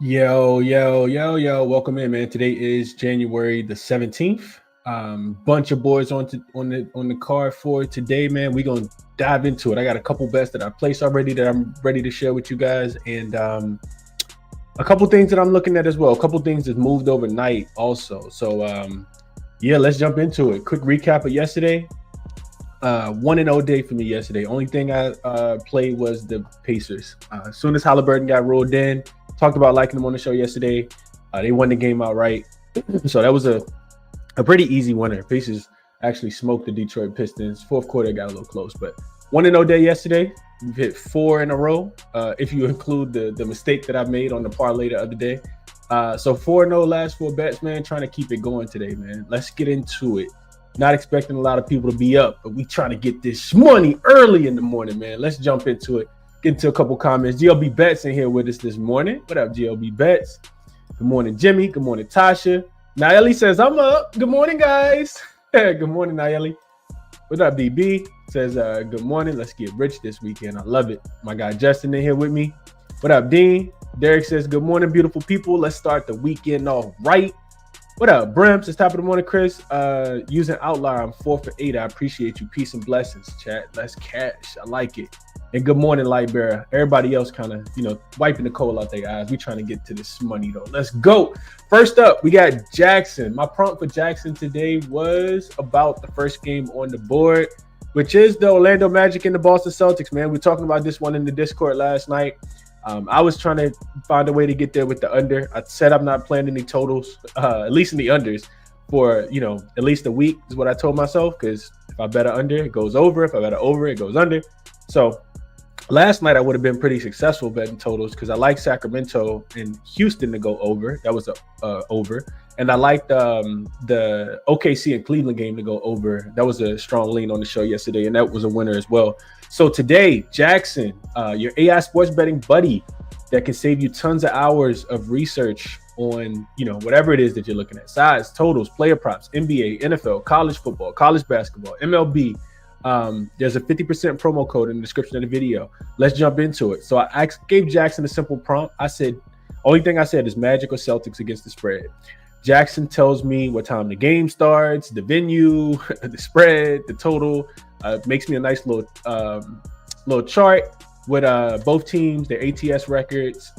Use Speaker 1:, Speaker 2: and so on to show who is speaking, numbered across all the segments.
Speaker 1: Yo. Welcome in, man. Today is January the 17th. Bunch of boys on the card for today, man. We're gonna dive into it. I got a couple bets that I placed already that I'm ready to share with you guys, and a couple things that I'm looking at as well. A couple things that moved overnight also. So let's jump into it. Quick recap of yesterday. 1-0 day for me yesterday. Only thing I played was the Pacers. As soon as Halliburton got rolled in, talked about liking them on the show yesterday. They won the game outright. So that was a pretty easy winner. Pacers actually smoked the Detroit Pistons. Fourth quarter got a little close, but 1-0 day yesterday. We've hit 4 in a row. If you include the mistake that I made on the parlay the other day. So 4-0 last 4 bets, man. Trying to keep it going today, man. Let's get into it. Not expecting a lot of people to be up, but we trying to get this money early in the morning, man. Let's jump into it. Get into a couple comments. GLB Bets in here with us this morning. What up, GLB Bets? Good morning, Jimmy. Good morning, Tasha. Nayeli says, I'm up. Good morning, guys. Good morning, Nayeli. What up, DB? Says, good morning. Let's get rich this weekend. I love it. My guy Justin in here with me. What up, Dean? Derek says, good morning, beautiful people. Let's start the weekend off right. What up, Brimps? It's top of the morning, Chris. Using Outlier, I'm 4 for 8. I appreciate you. Peace and blessings, chat. Let's cash. I like it. And good morning, Lightbearer. Everybody else kind of, wiping the coal out their eyes. We trying to get to this money, though. Let's go. First up, we got jaXon. My prompt for jaXon today was about the first game on the board, which is the Orlando Magic and the Boston Celtics, man. We were talking about this one in the Discord last night. I was trying to find a way to get there with the under. I said I'm not playing any totals, at least in the unders, for, at least a week is what I told myself, because if I bet an under, it goes over. If I bet an over, it goes under. So last night I would have been pretty successful betting totals because I like Sacramento and Houston to go over. That was a over. And I liked the OKC and Cleveland game to go over. That was a strong lean on the show yesterday, and that was a winner as well. So today, jaXon, your AI sports betting buddy that can save you tons of hours of research on, whatever it is that you're looking at. Size, totals, player props, NBA, NFL, college football, college basketball, MLB. There's a 50% promo code in the description of the video. Let's jump into it. So I gave jaXon a simple prompt. I said, only thing I said is Magic or Celtics against the spread. jaXon tells me what time the game starts, the venue, the spread, the total. Makes me a nice little chart with both teams, their ATS records,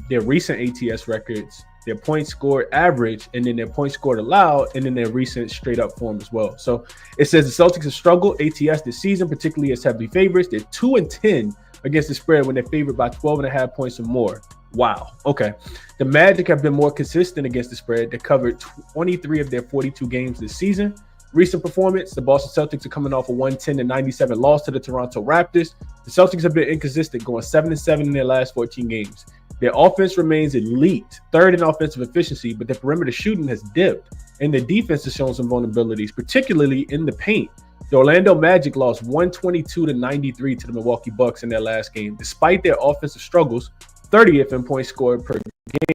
Speaker 1: their recent ATS records, their points scored average, and then their points scored allowed, and then their recent straight up form as well. So it says the Celtics have struggled ATS this season, particularly as heavily favorites. They're 2-10 against the spread when they're favored by 12.5 points or more. Wow. Okay. The Magic have been more consistent against the spread. They covered 23 of their 42 games this season. Recent performance, the Boston Celtics are coming off a 110-97 loss to the Toronto Raptors. The Celtics have been inconsistent, going 7-7 in their last 14 games. Their offense remains elite, third in offensive efficiency, but their perimeter shooting has dipped, and their defense has shown some vulnerabilities, particularly in the paint. The Orlando Magic lost 122-93 to the Milwaukee Bucks in their last game. Despite their offensive struggles, 30th in points scored per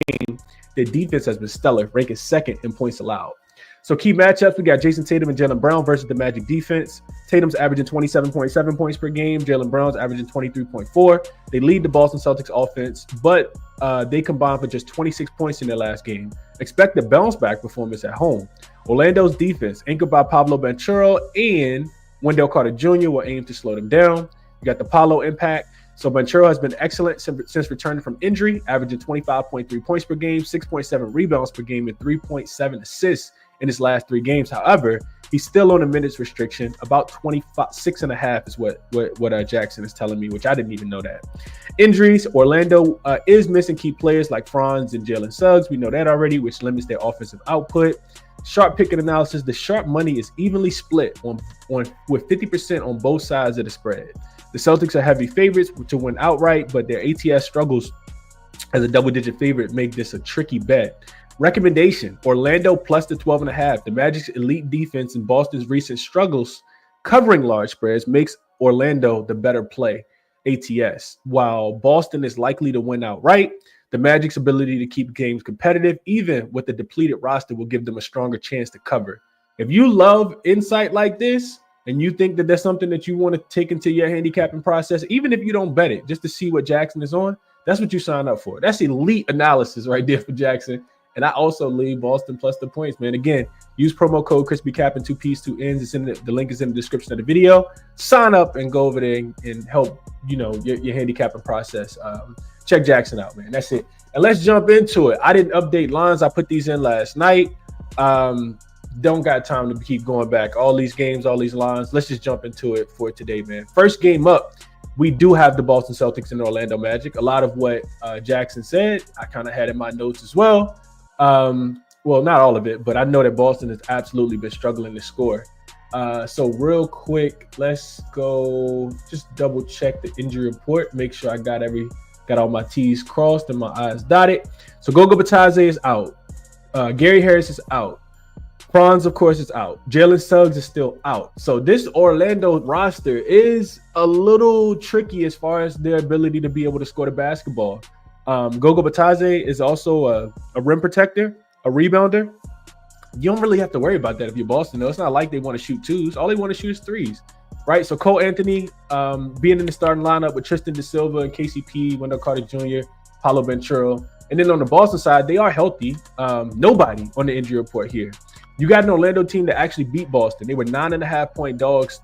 Speaker 1: game, their defense has been stellar, ranking second in points allowed. So key matchups, we got Jason Tatum and Jaylen Brown versus the Magic defense. Tatum's averaging 27.7 points per game. Jaylen Brown's averaging 23.4. They lead the Boston Celtics offense, but they combined for just 26 points in their last game. Expect a bounce-back performance at home. Orlando's defense, anchored by Pablo Banchero and Wendell Carter Jr., will aim to slow them down. You got the Paolo impact. So Banchero has been excellent since returning from injury, averaging 25.3 points per game, 6.7 rebounds per game, and 3.7 assists in his last 3 games. However, he's still on a minutes restriction. About 26.5 is what jaXon is telling me, which I didn't even know that. Injuries, Orlando is missing key players like Franz and Jalen Suggs. We know that already, which limits their offensive output. Sharp pick and analysis, the sharp money is evenly split with 50% on both sides of the spread. The Celtics are heavy favorites to win outright, but their ATS struggles as a double-digit favorite make this a tricky bet. Recommendation, Orlando plus the 12.5. The Magic's elite defense and Boston's recent struggles covering large spreads makes Orlando the better play ATS. While Boston is likely to win outright, the Magic's ability to keep games competitive, even with a depleted roster, will give them a stronger chance to cover. If you love insight like this, and you think that that's something that you want to take into your handicapping process, even if you don't bet it, just to see what jaXon is on, That's what you sign up for. That's elite analysis right there for jaXon. And I also leave Boston plus the points, man. Again, use promo code ChrisBeCappinn, 2 P's, 2 N's. It's in the link is in the description of the video. Sign up and go over there and help, your handicapping process. Check jaXon out, man. That's it. And let's jump into it. I didn't update lines. I put these in last night. Don't got time to keep going back. All these games, all these lines. Let's just jump into it for today, man. First game up, we do have the Boston Celtics and Orlando Magic. A lot of what jaXon said, I kind of had in my notes as well. Well, not all of it, but I know that Boston has absolutely been struggling to score. So real quick, let's go just double check the injury report. Make sure I got all my T's crossed and my I's dotted. So Goga Bitadze is out. Gary Harris is out. Franz, of course, is out. Jalen Suggs is still out. So this Orlando roster is a little tricky as far as their ability to be able to score the basketball. Goga Bitadze is also a rim protector, a rebounder. You don't really have to worry about that if you're Boston, though. It's not like they want to shoot twos. All they want to shoot is threes, right? So Cole Anthony being in the starting lineup with Tristan Da Silva and KCP, Wendell Carter Jr., Paolo Banchero. And then on the Boston side, they are healthy. Nobody on the injury report here. You got an Orlando team that actually beat Boston. They were 9.5-point dogs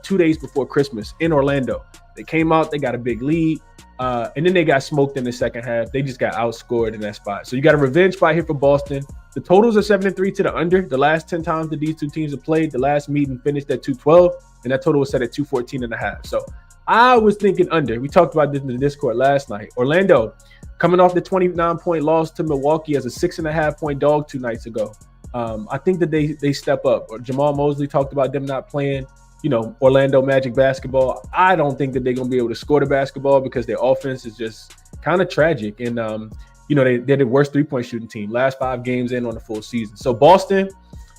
Speaker 1: 2 days before Christmas in Orlando. They came out, they got a big lead, and then they got smoked in the second half. They just got outscored in that spot. So you got a revenge spot here for Boston. The totals are 7-3 to the under. The last 10 times that these two teams have played, the last meeting finished at 212, and that total was set at 214.5. So I was thinking under. We talked about this in the Discord last night. Orlando coming off the 29-point loss to Milwaukee as a 6.5-point dog 2 nights ago. I think that they step up. Jamal Mosley talked about them not playing, Orlando Magic basketball. I don't think that they're going to be able to score the basketball because their offense is just kind of tragic. And, they're the worst three-point shooting team. Last 5 games in on the full season. So Boston,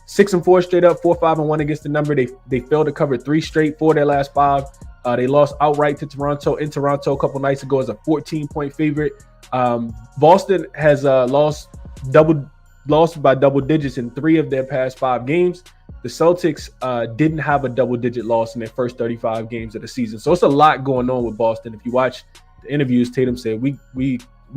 Speaker 1: 6-4 straight up, 4-5-1 against the number. They failed to cover 3 straight for their last 5. They lost outright to Toronto in Toronto a couple nights ago as a 14-point favorite. Boston has lost by double digits in 3 of their past 5 games. The Celtics didn't have a double-digit loss in their first 35 games of the season. So it's a lot going on with Boston. If you watch the interviews, Tatum said, we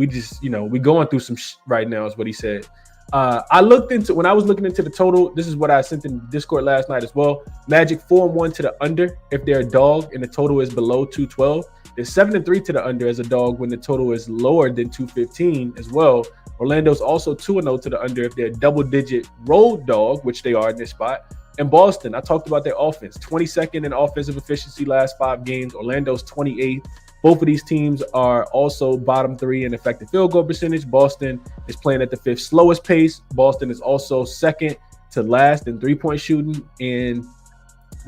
Speaker 1: just, we going through some right now is what he said. When I was looking into the total, this is what I sent in Discord last night as well. Magic 4-1 to the under if they're a dog and the total is below 212. They're 7-3 to the under as a dog when the total is lower than 215 as well. Orlando's also 2-0 to the under if they're a double-digit road dog, which they are in this spot. And Boston, I talked about their offense, 22nd in offensive efficiency last 5 games. Orlando's 28th. Both of these teams are also bottom 3 in effective field goal percentage. Boston is playing at the 5th slowest pace. Boston is also 2nd to last in three-point shooting. And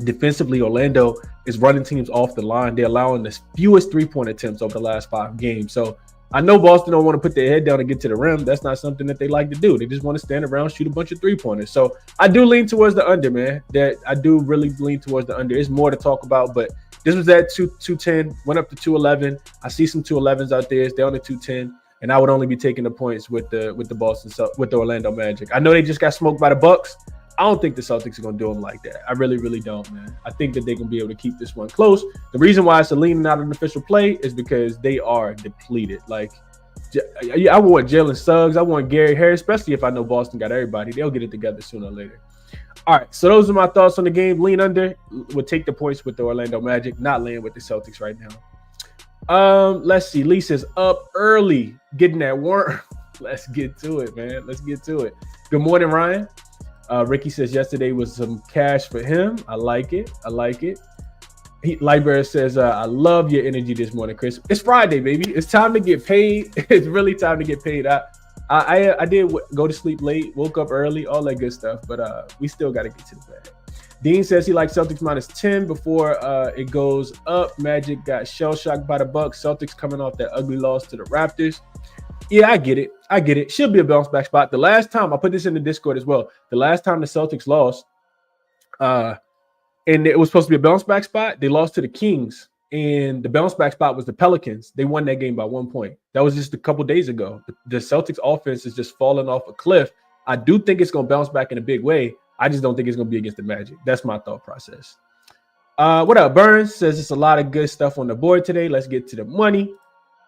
Speaker 1: defensively, Orlando is running teams off the line. They're allowing the fewest three-point attempts over the last 5 games. So I know Boston don't want to put their head down and get to the rim. That's not something that they like to do. They just want to stand around, shoot a bunch of three-pointers. So I do lean towards the under, man. I do really lean towards the under. It's more to talk about, but this was at 210, went up to 211. I see some 211s out there. It's down to 210, and I would only be taking the points with the Orlando Magic. I know they just got smoked by the Bucks. I don't think the Celtics are going to do them like that. I really, really don't, man. I think that they're going to be able to keep this one close. The reason why it's a leaning out of an official play is because they are depleted. Like, I want Jalen Suggs. I want Gary Harris, especially if I know Boston got everybody. They'll get it together sooner or later. All right, so those are my thoughts on the game. Lean under. We'll take the points with the Orlando Magic, not laying with the Celtics right now. Let's see. Lisa's up early, getting that worm. Let's get to it, man. Let's get to it. Good morning, Ryan. Ricky says yesterday was some cash for him. I like it. Lightbearer says, I love your energy this morning, Chris. It's Friday, baby. It's time to get paid. It's really time to get paid. I did go to sleep late, woke up early, all that good stuff, but we still got to get to the bag. Dean says he likes Celtics -10 before it goes up. Magic got shell-shocked by the Bucks. Celtics coming off that ugly loss to the Raptors. Yeah, I get it. Should be a bounce back spot. The last time, I put this in the Discord as well, the last time the Celtics lost, and it was supposed to be a bounce back spot, they lost to the Kings, and the bounce back spot was the Pelicans. They won that game by 1 point. That was just a couple days ago. The Celtics offense is just falling off a cliff. I do think it's going to bounce back in a big way. I just don't think it's going to be against the Magic. That's my thought process. What up, Burns? Says it's a lot of good stuff on the board today. Let's get to the money.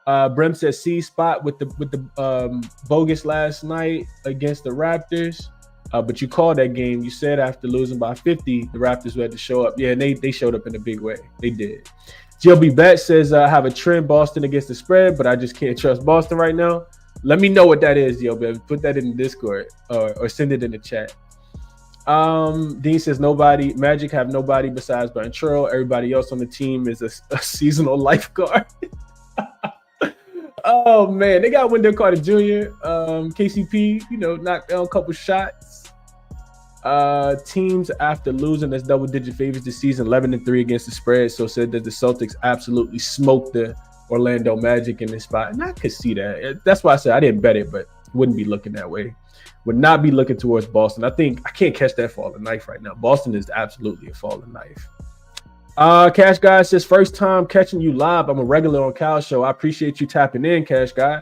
Speaker 1: Brim says C spot with the bogus last night against the Raptors. But you called that game. You said after losing by 50, the Raptors had to show up. Yeah, and they showed up in a big way. They did. GLB Bet says, I have a trend Boston against the spread, but I just can't trust Boston right now. Let me know what that is, GLB. Put that in the Discord or send it in the chat. Dean says, Magic have nobody besides Banchero. Everybody else on the team is a seasonal lifeguard. Oh, man. They got Wendell Carter Jr., KCP, knocked down a couple shots. Teams after losing as double-digit favorites this season, 11-3 against the spread. So said that the Celtics absolutely smoked the Orlando Magic in this spot. And I could see that. That's why I said I didn't bet it, but wouldn't be looking that way. Would not be looking towards Boston. I can't catch that falling knife right now. Boston is absolutely a falling knife. Cash Guy says, first time catching you live. I'm a regular on Cal's show. I appreciate you tapping in, Cash Guy.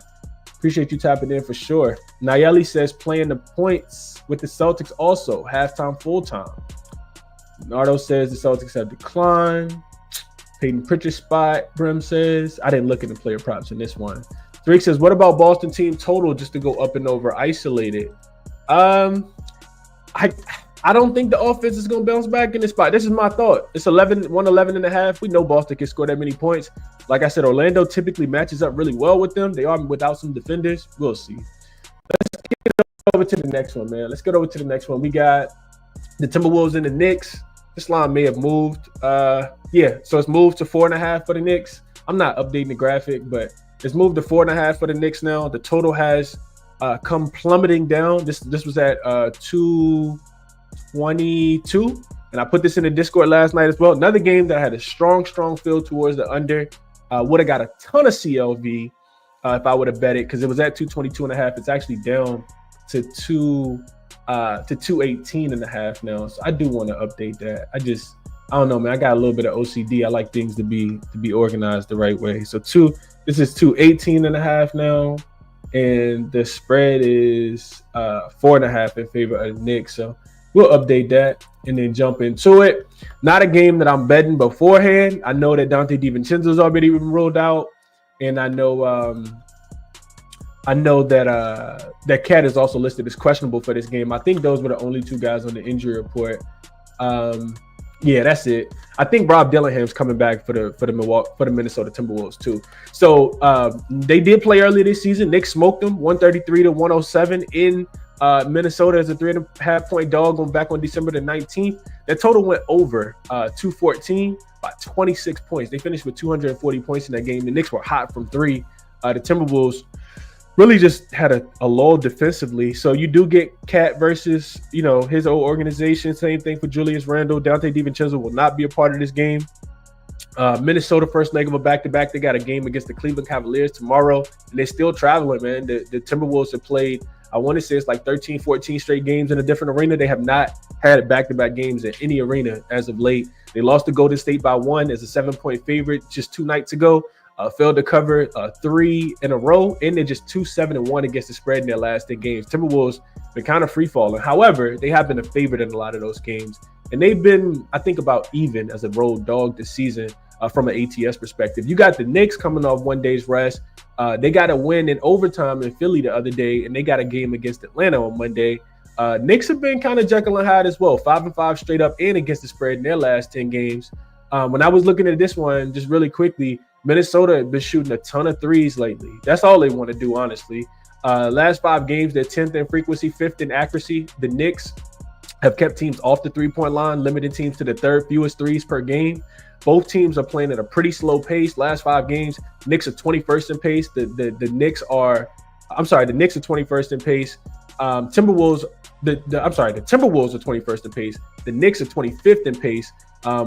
Speaker 1: Appreciate you tapping in for sure. Nayeli says, playing the points with the Celtics also. Halftime, full-time. Nardo says the Celtics have declined. Peyton Pritchard spot, Brim says. I didn't look at the player props in this one. Drake says, what about Boston team total just to go up and over isolated? I don't think the offense is going to bounce back in this spot. This is my thought. It's 111 and a half. We know Boston can score that many points. Like I said, Orlando typically matches up really well with them. They are without some defenders. We'll see. Let's get over to the next one, man. Let's get over to the next one. We got the Timberwolves and the Knicks. This line may have moved. So it's moved to 4.5 for the Knicks. I'm not updating the graphic, but it's moved to 4.5 for the Knicks now. The total has come plummeting down. This was at 222, and I put this in the Discord last night as well. Another game that had a strong feel towards the under. Would have got a ton of CLV if I would have bet it, because it was at 222.5. It's actually down to 218.5 now. So I do want to update that. I don't know, man. I got a little bit of OCD. I like things to be organized the right way. So this is 218.5 now, and the spread is 4.5 in favor of the Knicks. So we'll update that and then jump into it. Not a game that I'm betting beforehand. I know that Dante DiVincenzo's already been ruled out, and I know that Cat is also listed as questionable for this game. I think those were the only two guys on the injury report. That's it. I think Rob Dillingham's coming back for the Minnesota Timberwolves too. So they did play earlier this season. Knicks smoked them 133-107 in Minnesota as a 3.5 point dog going back on December the 19th. Their total went over 214 by 26 points. They finished with 240 points in that game. The Knicks were hot from three. The Timberwolves really just had a lull defensively. So you do get Cat versus, his old organization. Same thing for Julius Randle. Dante DiVincenzo will not be a part of this game. Minnesota first leg of a back-to-back. They got a game against the Cleveland Cavaliers tomorrow, and they're still traveling, man. The Timberwolves have played, I want to say it's like 13, 14 straight games in a different arena. They have not had back-to-back games in any arena as of late. They lost to Golden State by 1 as a 7-point favorite just 2 nights ago. Failed to cover 3 in a row, and they're just 2-7-1 against the spread in their last 10 games. Timberwolves been kind of free-falling. However, they have been a favorite in a lot of those games, and they've been, I think, about even as a road dog this season from an ATS perspective. You got the Knicks coming off 1 day's rest. They got a win in overtime in Philly the other day, and they got a game against Atlanta on Monday. Knicks have been kind of Jekyll and Hyde as well, 5-5 straight up and against the spread in their last 10 games. When I was looking at this one, just really quickly, Minnesota has been shooting a ton of threes lately. That's all they want to do, honestly. Last 5 games, they're 10th in frequency, 5th in accuracy. The Knicks have kept teams off the three-point line, limiting teams to the 3rd fewest threes per game. Both teams are playing at a pretty slow pace. Last 5 games, Knicks are 21st in pace. The Knicks are 21st in pace. The Timberwolves are 21st in pace. The Knicks are 25th in pace.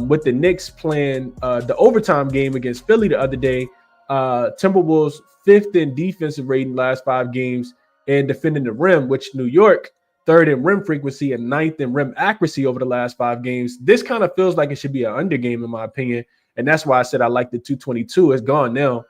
Speaker 1: With the Knicks playing the overtime game against Philly the other day, Timberwolves 5th in defensive rating last 5 games and defending the rim, which New York 3rd in rim frequency and 9th in rim accuracy over the last 5 games. This kind of feels like it should be an under game in my opinion, and that's why I said I like the 222. It's gone now.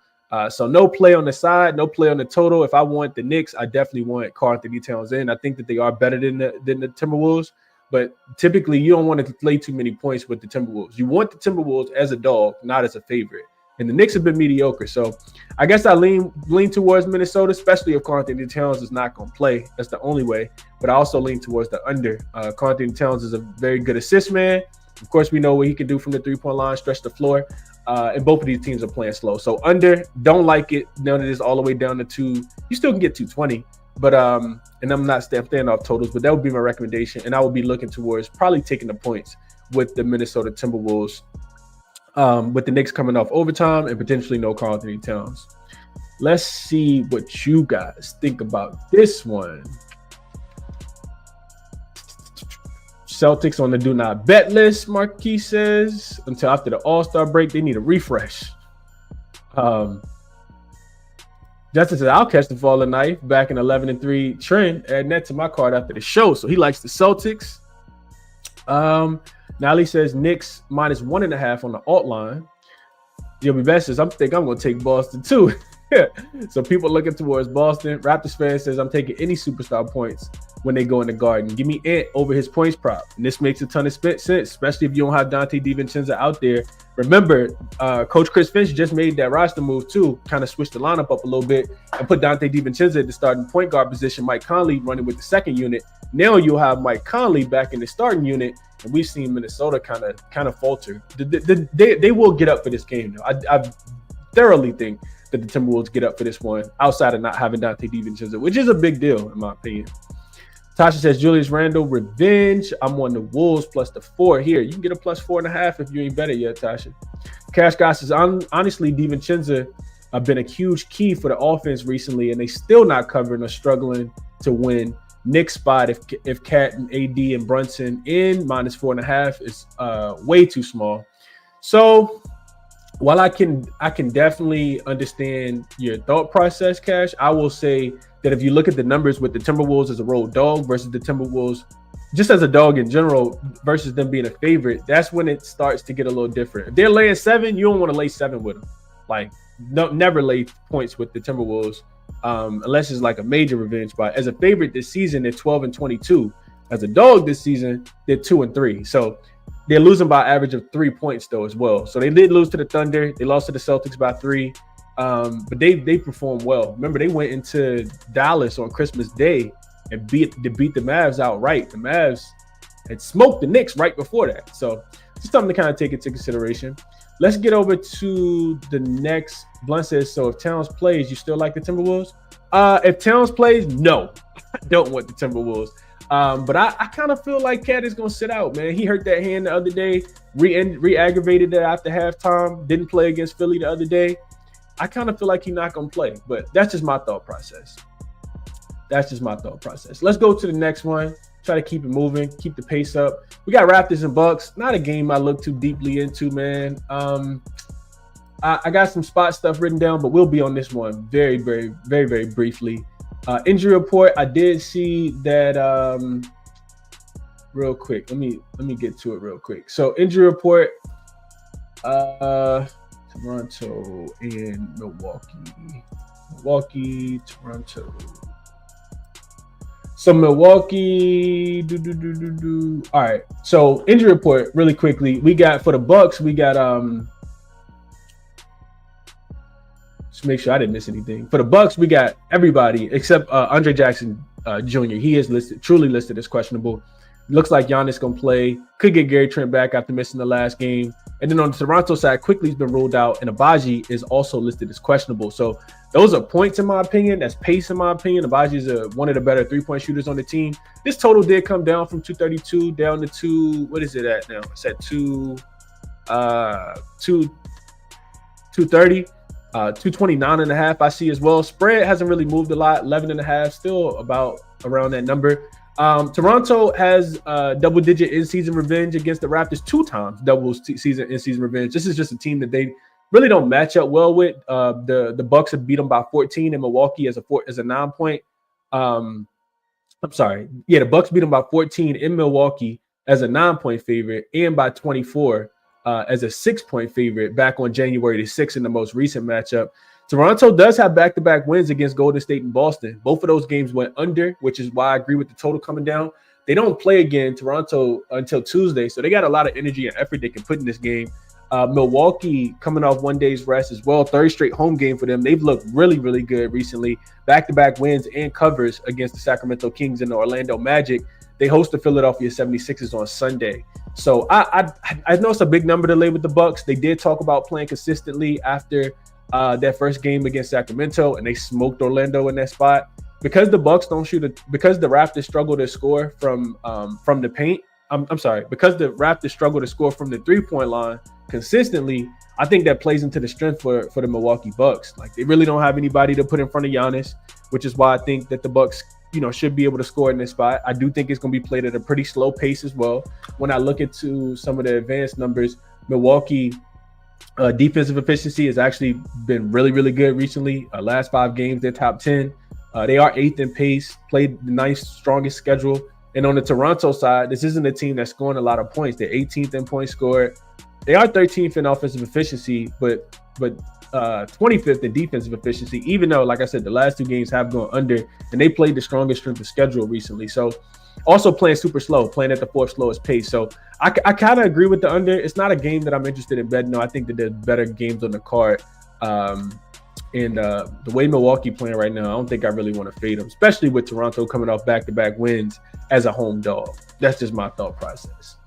Speaker 1: So no play on the side, no play on the total. If I want the Knicks, I definitely want Karl-Anthony Towns in. I think that they are better than the Timberwolves. But typically, you don't want to play too many points with the Timberwolves. You want the Timberwolves as a dog, not as a favorite. and the Knicks have been mediocre. So I guess I lean towards Minnesota, especially if Karl-Anthony Towns is not going to play. That's the only way. But I also lean towards the under. Karl-Anthony Towns is a very good assist man. Of course, we know what he can do from the three-point line, stretch the floor. And both of these teams are playing slow. So under, don't like it. Now that it's all the way down to 2, you still can get 220. But and I'm not staying off totals, but that would be my recommendation. And I would be looking towards probably taking the points with the Minnesota Timberwolves, with the Knicks coming off overtime and potentially no Karl-Anthony Towns. Let's see what you guys think about this one. Celtics on the do not bet list, Marquis says. Until after the All-Star break, they need a refresh. Justin says, I'll catch the falling knife back in 11-3 trend. Add that to my card after the show. So he likes the Celtics. Nally says Knicks -1.5 on the alt line. Jimmy Best says, I'm going to take Boston too. So people looking towards Boston. Raptors fan says, I'm taking any superstar points when they go in the Garden. Give me Ant over his points prop. And this makes a ton of sense, especially if you don't have Donte DiVincenzo out there. Remember, Coach Chris Finch just made that roster move too, kind of switched the lineup up a little bit and put Donte DiVincenzo at the starting point guard position, Mike Conley running with the second unit. Now you'll have Mike Conley back in the starting unit, and we've seen Minnesota kind of falter. They will get up for this game, though. I thoroughly think that the Timberwolves get up for this one, outside of not having Donte DiVincenzo, which is a big deal in my opinion. Tasha says Julius Randle revenge. I'm on the Wolves plus the 4 here. You can get a plus 4.5 if you ain't better yet, Tasha. Cash Guy says, honestly, DiVincenzo have been a huge key for the offense recently, and they still not covering or struggling to win. Knicks spot if Cat and AD and Brunson in -4.5 is way too small. So while I can definitely understand your thought process, Cash, I will say that if you look at the numbers with the Timberwolves as a road dog versus the Timberwolves just as a dog in general versus them being a favorite, that's when it starts to get a little different. If they're laying 7, you don't want to lay 7 with them. Like, never lay points with the Timberwolves unless it's like a major revenge spot. As a favorite this season, they're 12-22. As a dog this season, they're 2-3. So they're losing by an average of 3 points though as well. So they did lose to the Thunder. They lost to the Celtics by 3. But they performed well. Remember, they went into Dallas on Christmas Day and beat the Mavs outright. The Mavs had smoked the Knicks right before that. So just something to kind of take into consideration. Let's get over to the next. Blunt says, so if Towns plays, you still like the Timberwolves? If Towns plays, no. I don't want the Timberwolves. But I kind of feel like Cat is going to sit out, man. He hurt that hand the other day, re-aggravated it after halftime, didn't play against Philly the other day. I kind of feel like he's not going to play, but that's just my thought process. Let's go to the next one. Try to keep it moving, keep the pace up. We got Raptors and Bucks. Not a game I look too deeply into, man. I got some spot stuff written down, but we'll be on this one very, very, very, very briefly. Injury report. I did see that real quick. Let me get to it real quick. So injury report. Toronto and Milwaukee, Toronto. So Milwaukee, All right. So injury report really quickly. We got for the Bucks, we got just make sure I didn't miss anything. For the Bucks, we got everybody except Andre Jackson Jr. He is truly listed as questionable. Looks like Giannis gonna play. Could get Gary Trent back after missing the last game. And then on the Toronto side, Quickly's been ruled out, and Abaji is also listed as questionable. So those are points in my opinion. That's pace in my opinion. Abaji is one of the better 3-point shooters on the team. This total did come down from 232 down to what is it at now? It's at 230. 229.5 I see as well. Spread hasn't really moved a lot. 11.5, still about around that number. Toronto has double-digit in-season revenge against the Raptors 2 times. Double-season in-season revenge. This is just a team that they really don't match up well with. The Bucks have beat them by 14 in Milwaukee as a 9-point. I'm sorry. Yeah, the Bucks beat them by 14 in Milwaukee as a 9-point favorite and by 24 as a 6-point favorite back on January the 6th in the most recent matchup. Toronto does have back-to-back wins against Golden State and Boston. Both of those games went under, which is why I agree with the total coming down. They don't play again, Toronto, until Tuesday, so they got a lot of energy and effort they can put in this game. Milwaukee coming off 1 day's rest as well. Third straight home game for them. They've looked really, really good recently. Back-to-back wins and covers against the Sacramento Kings and the Orlando Magic. They host the Philadelphia 76ers on Sunday. So I know it's a big number to lay with the Bucks. They did talk about playing consistently after that first game against Sacramento, and they smoked Orlando in that spot. Because the Bucks don't shoot because the Raptors struggle to score from the paint. I'm sorry, because the Raptors struggle to score from the 3-point line consistently. I think that plays into the strength for the Milwaukee Bucks. Like, they really don't have anybody to put in front of Giannis, which is why I think that the Bucks, should be able to score in this spot. I do think it's going to be played at a pretty slow pace as well. When I look into some of the advanced numbers, Milwaukee defensive efficiency has actually been really, really good recently. Last 5 games, they're top 10. They are 8th in pace, played the ninth strongest schedule. And on the Toronto side, this isn't a team that's scoring a lot of points. They're 18th in points scored. They are 13th in offensive efficiency, but 25th in defensive efficiency, even though, like I said, the last 2 games have gone under, and they played the strongest strength of schedule recently. So also playing super slow, playing at the 4th slowest pace. So I kind of agree with the under. It's not a game that I'm interested in betting. No, I think that there's better games on the card. And the way Milwaukee playing right now, I don't think I really want to fade them, especially with Toronto coming off back-to-back wins as a home dog. That's just my thought process.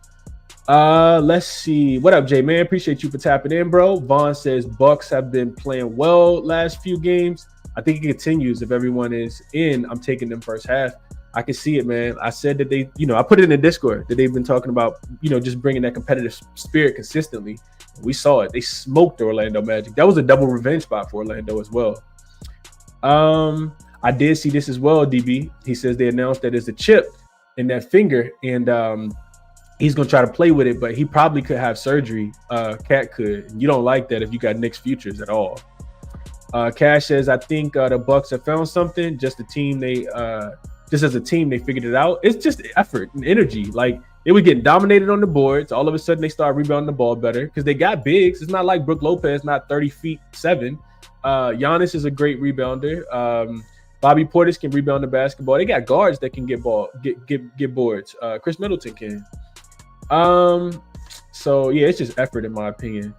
Speaker 1: Let's see. What up, Jay, man? Appreciate you for tapping in, bro. Vaughn says Bucks have been playing well last few games. I think it continues. If everyone is in, I'm taking them first half. I can see it, man. I said that they, I put it in the Discord that they've been talking about, just bringing that competitive spirit consistently. We saw it. They smoked the Orlando Magic. That was a double revenge spot for Orlando as well. I did see this as well, DB. He says they announced that there's a chip in that finger, and he's going to try to play with it, but he probably could have surgery. Cat could. You don't like that if you got Knicks futures at all. Cash says, I think the Bucks have found something. Just as a team, they figured it out. It's just effort and energy. Like, they were getting dominated on the boards. All of a sudden, they start rebounding the ball better because they got bigs. It's not like Brook Lopez, not 30'7". Giannis is a great rebounder. Bobby Portis can rebound the basketball. They got guards that can get boards. Chris Middleton can. So yeah, it's just effort in my opinion.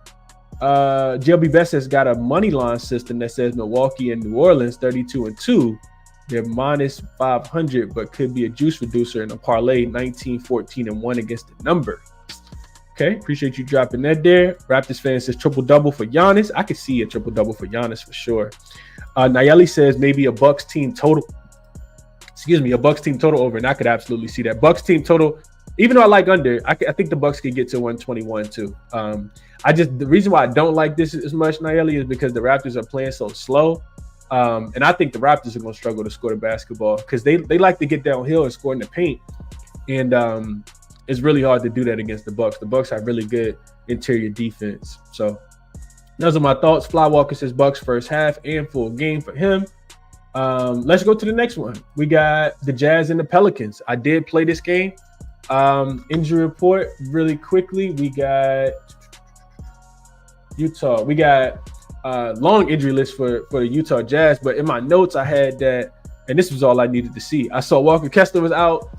Speaker 1: JLB Best has got a money line system that says Milwaukee and New Orleans 32-2. They're minus 500, but could be a juice reducer in a parlay 19-14-1 against the number. Okay, appreciate you dropping that there. Raptors fan says triple-double for Giannis. I could see a triple-double for Giannis for sure. Nayeli says maybe a Bucks team total. A Bucks team total over, and I could absolutely see that. Bucks team total, even though I like under, I think the Bucks could get to 121 too. The reason why I don't like this as much, Nayeli, is because the Raptors are playing so slow. And I think the Raptors are going to struggle to score the basketball because they like to get downhill and score in the paint. And it's really hard to do that against the Bucks. The Bucks have really good interior defense. So those are my thoughts. Flywalker says Bucks first half and full game for him. Let's go to the next one. We got the Jazz and the Pelicans. I did play this game. Injury report really quickly. We got Utah. We got long injury list for the Utah Jazz, but in my notes I had that, and this was all I needed to see. I saw Walker Kessler was out,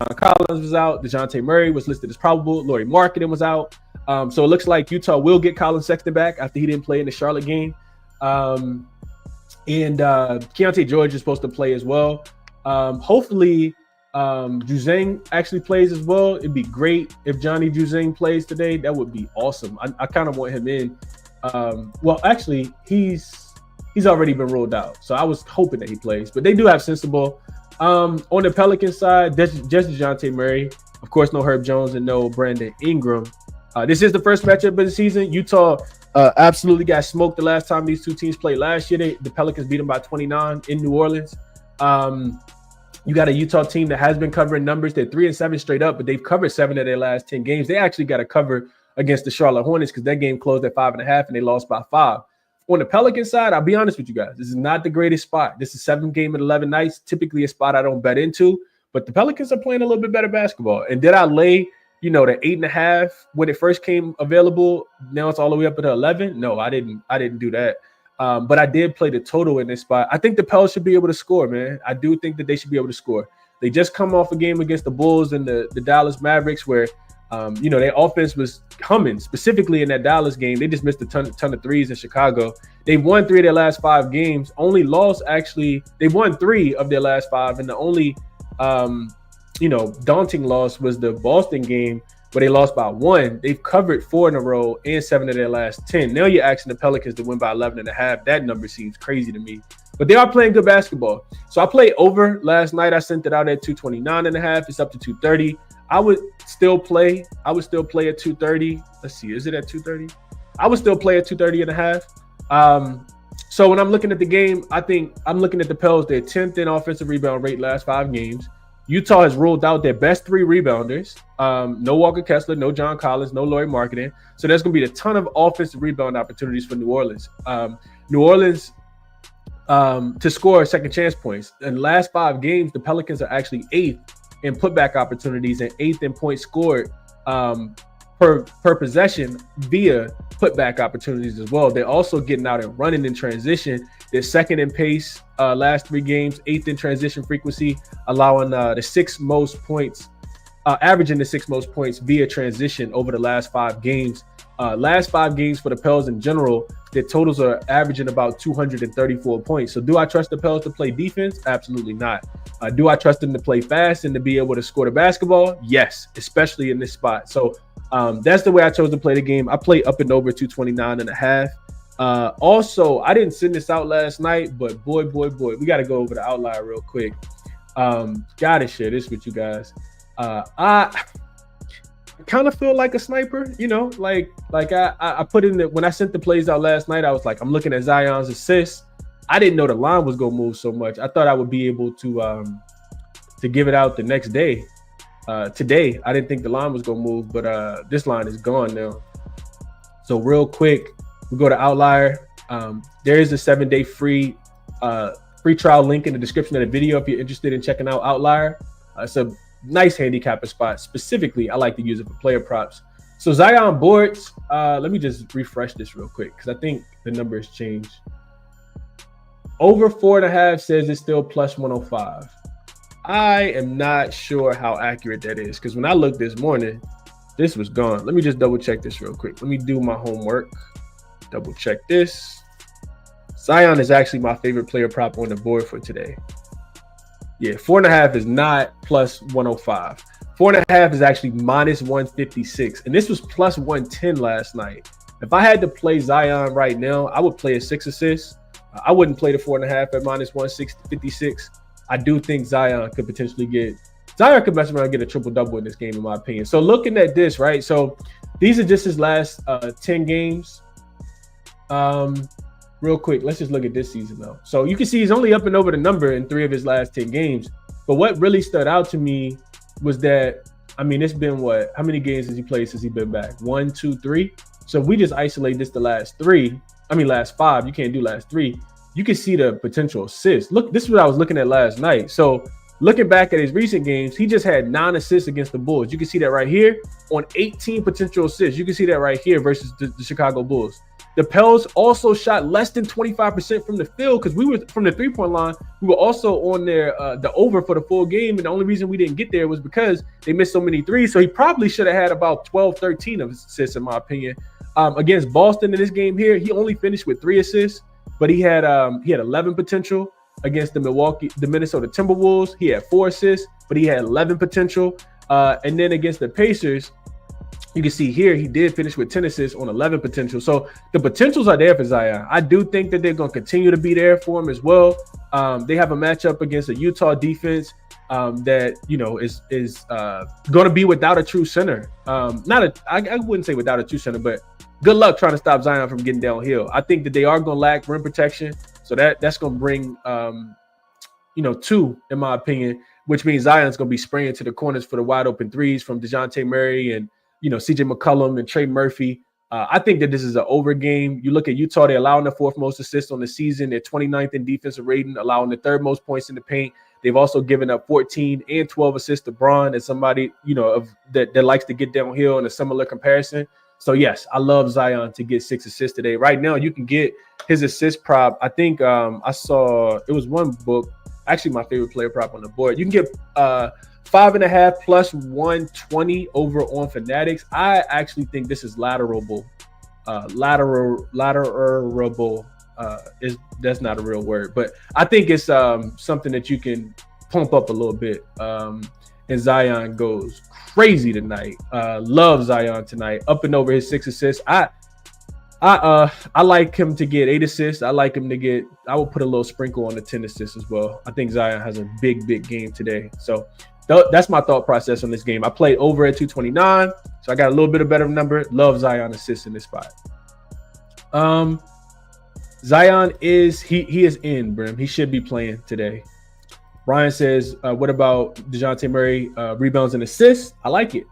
Speaker 1: John Collins was out, DeJounte Murray was listed as probable, Lauri Markkanen was out. So it looks like Utah will get Colin Sexton back after he didn't play in the Charlotte game. And Keontae George is supposed to play as well. Hopefully Juzang actually plays as well. It'd be great if Johnny Juzang plays today. That would be awesome. I kind of want him in. Well, actually, he's already been ruled out, so I was hoping that he plays. But they do have Sensible. On the Pelicans side, just DeJounte Murray. Of course, no Herb Jones and no Brandon Ingram. This is the first matchup of the season. Utah absolutely got smoked the last time these two teams played last year. The Pelicans beat them by 29 in New Orleans. You got a Utah team that has been covering numbers. They're 3-7 straight up, but they've covered 7 of their last 10 games. They actually got to cover against the Charlotte Hornets because that game closed at 5.5 and they lost by 5. On the Pelicans side, I'll be honest with you guys. This is not the greatest spot. This is 7 game at 11 nights, typically a spot I don't bet into, but the Pelicans are playing a little bit better basketball. And did I lay, the 8.5 when it first came available? Now it's all the way up at 11. No, I didn't do that. But I did play the total in this spot. I think the Pels should be able to score, man. I do think that they should be able to score. They just come off a game against the Bulls and the Dallas Mavericks where Their offense was humming, specifically in that Dallas game. They just missed a ton of threes in Chicago. They won 3 of their last 5 games. Only lost, actually, they won 3 of their last 5. And the only, daunting loss was the Boston game where they lost by 1. They've covered 4 in a row and 7 of their last 10. Now you're asking the Pelicans to win by 11.5. That number seems crazy to me. But they are playing good basketball. So I played over last night. I sent it out at 229.5. It's up to 230. I would still play at 230. Let's see, is it at 230? I would still play at 230.5. So when I'm looking at the game, I think I'm looking at the Pels. They're 10th in offensive rebound rate last 5 games. Utah has ruled out their best 3 rebounders. No Walker Kessler, no John Collins, no Lauri Markkanen. So there's going to be a ton of offensive rebound opportunities for New Orleans. New Orleans to score second chance points. In the last 5 games, the Pelicans are actually 8th in putback opportunities and 8th in points scored per possession via putback opportunities as well. They're also getting out and running in transition. They're 2nd in pace last 3 games, 8th in transition frequency, allowing the 6th most points, averaging the 6th most points via transition over the last 5 games. Last 5 games for the Pels in general, their totals are averaging about 234 points. So do I trust the Pels to play defense? Absolutely not. Do I trust them to play fast and to be able to score the basketball? Yes, especially in this spot. So that's the way I chose to play the game. I played up and over 229.5. Also, I didn't send this out last night, but boy, we got to go over the outlier real quick. Gotta share this with you guys. I kind of feel like a sniper, I put in when I sent the plays out last night, I was like, I'm looking at Zion's assists. I didn't know the line was going to move so much. I thought I would be able to give it out the next day. Today, I didn't think the line was going to move, but this line is gone now. So real quick, we go to Outlier. There is a 7-day free trial link in the description of the video if you're interested in checking out Outlier. It's a nice handicapper spot. Specifically, I like to use it for player props. So Zion boards, let me just refresh this real quick because I think the number has changed. Over 4.5 says it's still plus 105. I am not sure how accurate that is because when I looked this morning, this was gone. Let me just double check this real quick. Let me do my homework. Double check this. Zion is actually my favorite player prop on the board for today. Yeah, 4.5 is not plus 105. 4.5 is actually minus 156. And this was plus 110 last night. If I had to play Zion right now, I would play a 6 assists. I wouldn't play the 4.5 at minus 156. I do think Zion could potentially mess around and get a triple-double in this game, in my opinion. So looking at this, right? So these are just his last 10 games. Real quick, let's just look at this season, though. So you can see he's only up and over the number in 3 of his last 10 games. But what really stood out to me was that, it's been what? How many games has he played since he's been back? 1, 2, 3. So if we just isolate this the last 5. You can't do last 3. You can see the potential assists. Look, this is what I was looking at last night. So looking back at his recent games, he just had 9 assists against the Bulls. You can see that right here on 18 potential assists. You can see that right here versus the Chicago Bulls. The Pels also shot less than 25% from the field because we were from the 3-point line. We were also on their the over for the full game. And the only reason we didn't get there was because they missed so many threes. So he probably should have had about 12, 13 of assists, in my opinion. Against Boston in this game here, he only finished with 3 assists, but he had 11 potential. Against the Minnesota Timberwolves, he had 4 assists, but he had 11 potential. And then against the Pacers, you can see here, he did finish with 10 assists on 11 potential. So the potentials are there for Zion. I do think that they're going to continue to be there for him as well. They have a matchup against a Utah defense that, is going to be without a true center. I wouldn't say without a true center, but good luck trying to stop Zion from getting downhill. I think that they are going to lack rim protection. So that's going to bring, 2, in my opinion, which means Zion's going to be spraying to the corners for the wide open threes from DeJounte Murray and, CJ McCollum and Trey Murphy. I think that this is an over game. You look at Utah, they're allowing the 4th most assists on the season. They're 29th in defensive rating, allowing the 3rd most points in the paint. They've also given up 14 and 12 assists to Braun as somebody, that likes to get downhill in a similar comparison. So, yes, I love Zion to get 6 assists today. Right now, you can get his assist prop. I think I saw it was one book, actually my favorite player prop on the board. You can get 5.5 plus 120 over on Fanatics. I actually think this is laterable. Laterable. That's not a real word, but I think it's something that you can pump up a little bit. And Zion goes crazy tonight. Love Zion tonight, up and over his 6 assists. I like him to get 8 assists. I like him to get. I will put a little sprinkle on the 10 assists as well. I think Zion has a big game today. So that's my thought process on this game. I played over at 229, so I got a little bit of better number. Love Zion assists in this spot. Zion is he is in, Brim. He should be playing today. Ryan says, what about DeJounte Murray rebounds and assists? I like it.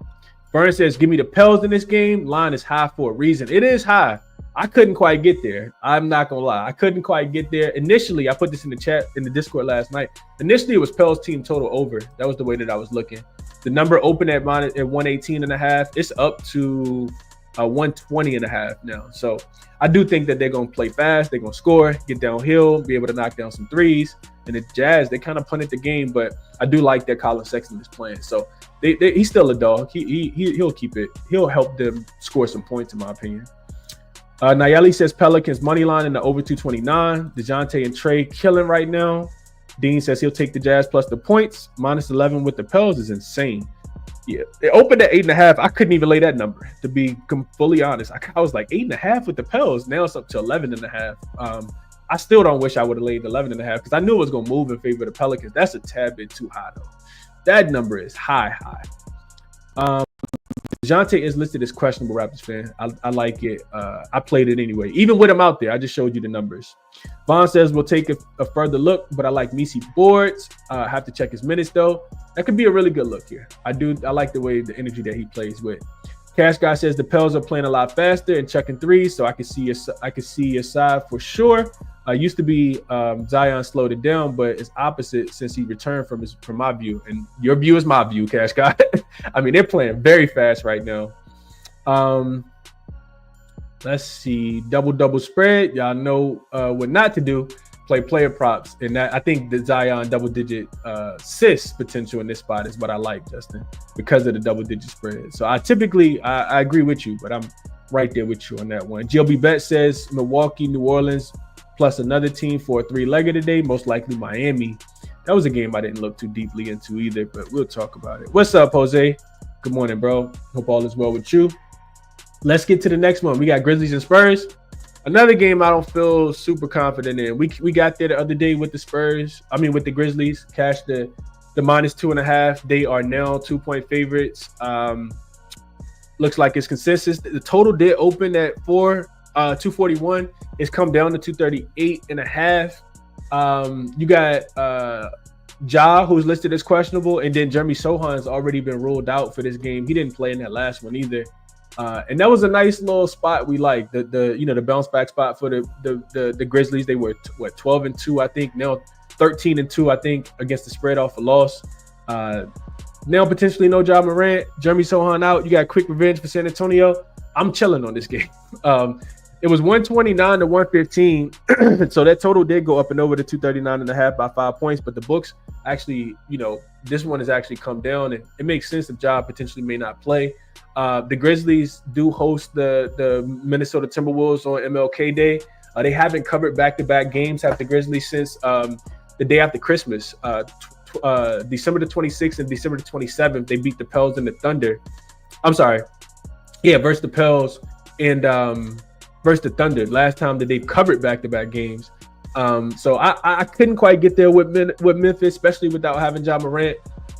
Speaker 1: Burn says, give me the Pels in this game. Line is high for a reason. It is high. I couldn't quite get there. I'm not going to lie. I couldn't quite get there. Initially, I put this in the chat in the Discord last night. Initially, it was Pels team total over. That was the way that I was looking. The number opened at 118.5. It's up to 120.5 now. So I do think that they're going to play fast. They're going to score, get downhill, be able to knock down some threes. And the Jazz, they kind of punted the game, but I do like that Colin Sexton is playing. So he's still a dog. He'll keep it. He'll help them score some points, in my opinion. Nayeli says Pelicans money line in the over 229. DeJounte and Trey killing right now. Dean says he'll take the Jazz plus the points. -11 with the Pels is insane. Yeah, it opened at 8.5. I couldn't even lay that number, to be fully honest. I was like 8.5 with the Pels. Now it's up to 11.5. I still don't wish I would have laid 11.5 because I knew it was going to move in favor of the Pelicans. That's a tad bit too high, though. That number is high. DeJounte is listed as questionable, Raptors fan. I like it. I played it anyway. Even with him out there, I just showed you the numbers. Vaughn says we'll take a further look, but I like Misi boards. Have to check his minutes, though. That could be a really good look here. I like the way the energy that he plays with. Cash Guy says the Pels are playing a lot faster and checking threes, so I can see your side for sure. Used to be Zion slowed it down, but it's opposite since he returned from my view. And your view is my view, Cash Guy. I mean, they're playing very fast right now. Let's see. Double spread. Y'all know what not to do. Play player props. And that I think the Zion double-digit assist potential in this spot is what I like, Justin, because of the double-digit spread. So I agree with you, but I'm right there with you on that one. GLB Bet says Milwaukee, New Orleans, plus another team for a 3-legger today, most likely Miami. That was a game I didn't look too deeply into either, but we'll talk about it. What's up, Jose? Good morning, bro. Hope all is well with you. Let's get to the next one. We got Grizzlies and Spurs. Another game I don't feel super confident in. We got there the other day with the Grizzlies, cashed the -2.5. They are now 2-point favorites. Looks like it's consistent. The total did open at 241. It's come down to 238.5. You got Ja, who's listed as questionable, and then Jeremy Sohan's already been ruled out for this game. He didn't play in that last one either. And that was a nice little spot we liked. The bounce back spot for the Grizzlies. They were 12-2, I think. Now 13-2, I think, against the spread off a loss. Now potentially no Ja Morant, Jeremy Sohan out. You got quick revenge for San Antonio. I'm chilling on this game. It was 129 to 115. So that total did go up and over to 239.5 by 5 points. But the books actually, this one has actually come down, and it makes sense if Ja potentially may not play. The Grizzlies do host the Minnesota Timberwolves on MLK Day. They haven't covered back-to-back games, have the Grizzlies, since the day after Christmas. December the 26th and December the 27th, they beat the Pels and the Thunder. I'm sorry. Yeah, versus the Pels and versus the Thunder. Last time that they've covered back-to-back games. So I couldn't quite get there with Memphis, especially without having Ja Morant.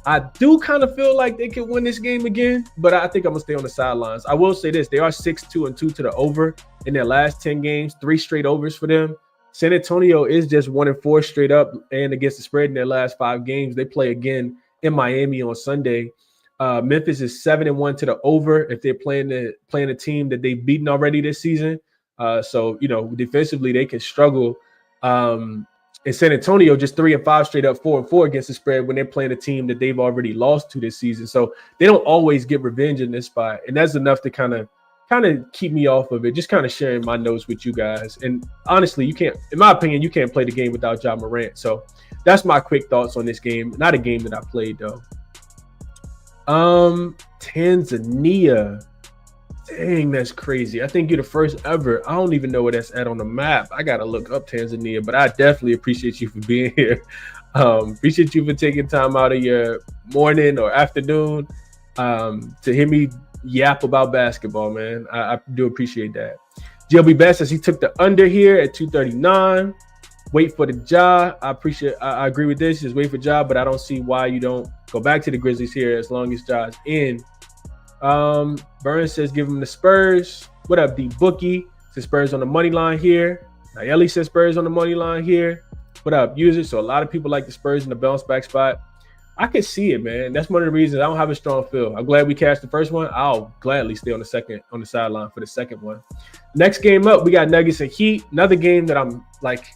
Speaker 1: I do kind of feel like they could win this game again, but I think I'm going to stay on the sidelines. I will say this. They are 6-2-2 to the over in their last 10 games, 3 straight overs for them. San Antonio is just 1-4 straight up and against the spread in their last 5 games. They play again in Miami on Sunday. Memphis is 7-1 to the over if they're playing a team that they've beaten already this season. So defensively they can struggle. And San Antonio just 3-5 straight up, 4-4 against the spread when they're playing a team that they've already lost to this season. So they don't always get revenge in this spot, and that's enough to kind of keep me off of it. Just kind of sharing my notes with you guys. And honestly, you can't, in my opinion, you can't play the game without Ja Morant. So that's my quick thoughts on this game. Not a game that I played though. Tanzania. Dang, that's crazy. I think you're the first ever. I don't even know where that's at on the map. I gotta look up Tanzania, but I definitely appreciate you for being here. Appreciate you for taking time out of your morning or afternoon to hear me yap about basketball, man. I do appreciate that. GLB Best says he took the under here at 239. Wait for the job. I agree with this. Just wait for job, but I don't see why you don't go back to the Grizzlies here as long as job's in. Burns says give him the Spurs. What up, D Bookie? Says Spurs on the money line here. Nayeli says Spurs on the money line here. What up, users? So a lot of people like the Spurs in the bounce back spot. I can see it, man. That's one of the reasons I don't have a strong feel. I'm glad we cashed the first one. I'll gladly stay on the sideline for the second one. Next game up, we got Nuggets and Heat. Another game that I'm like,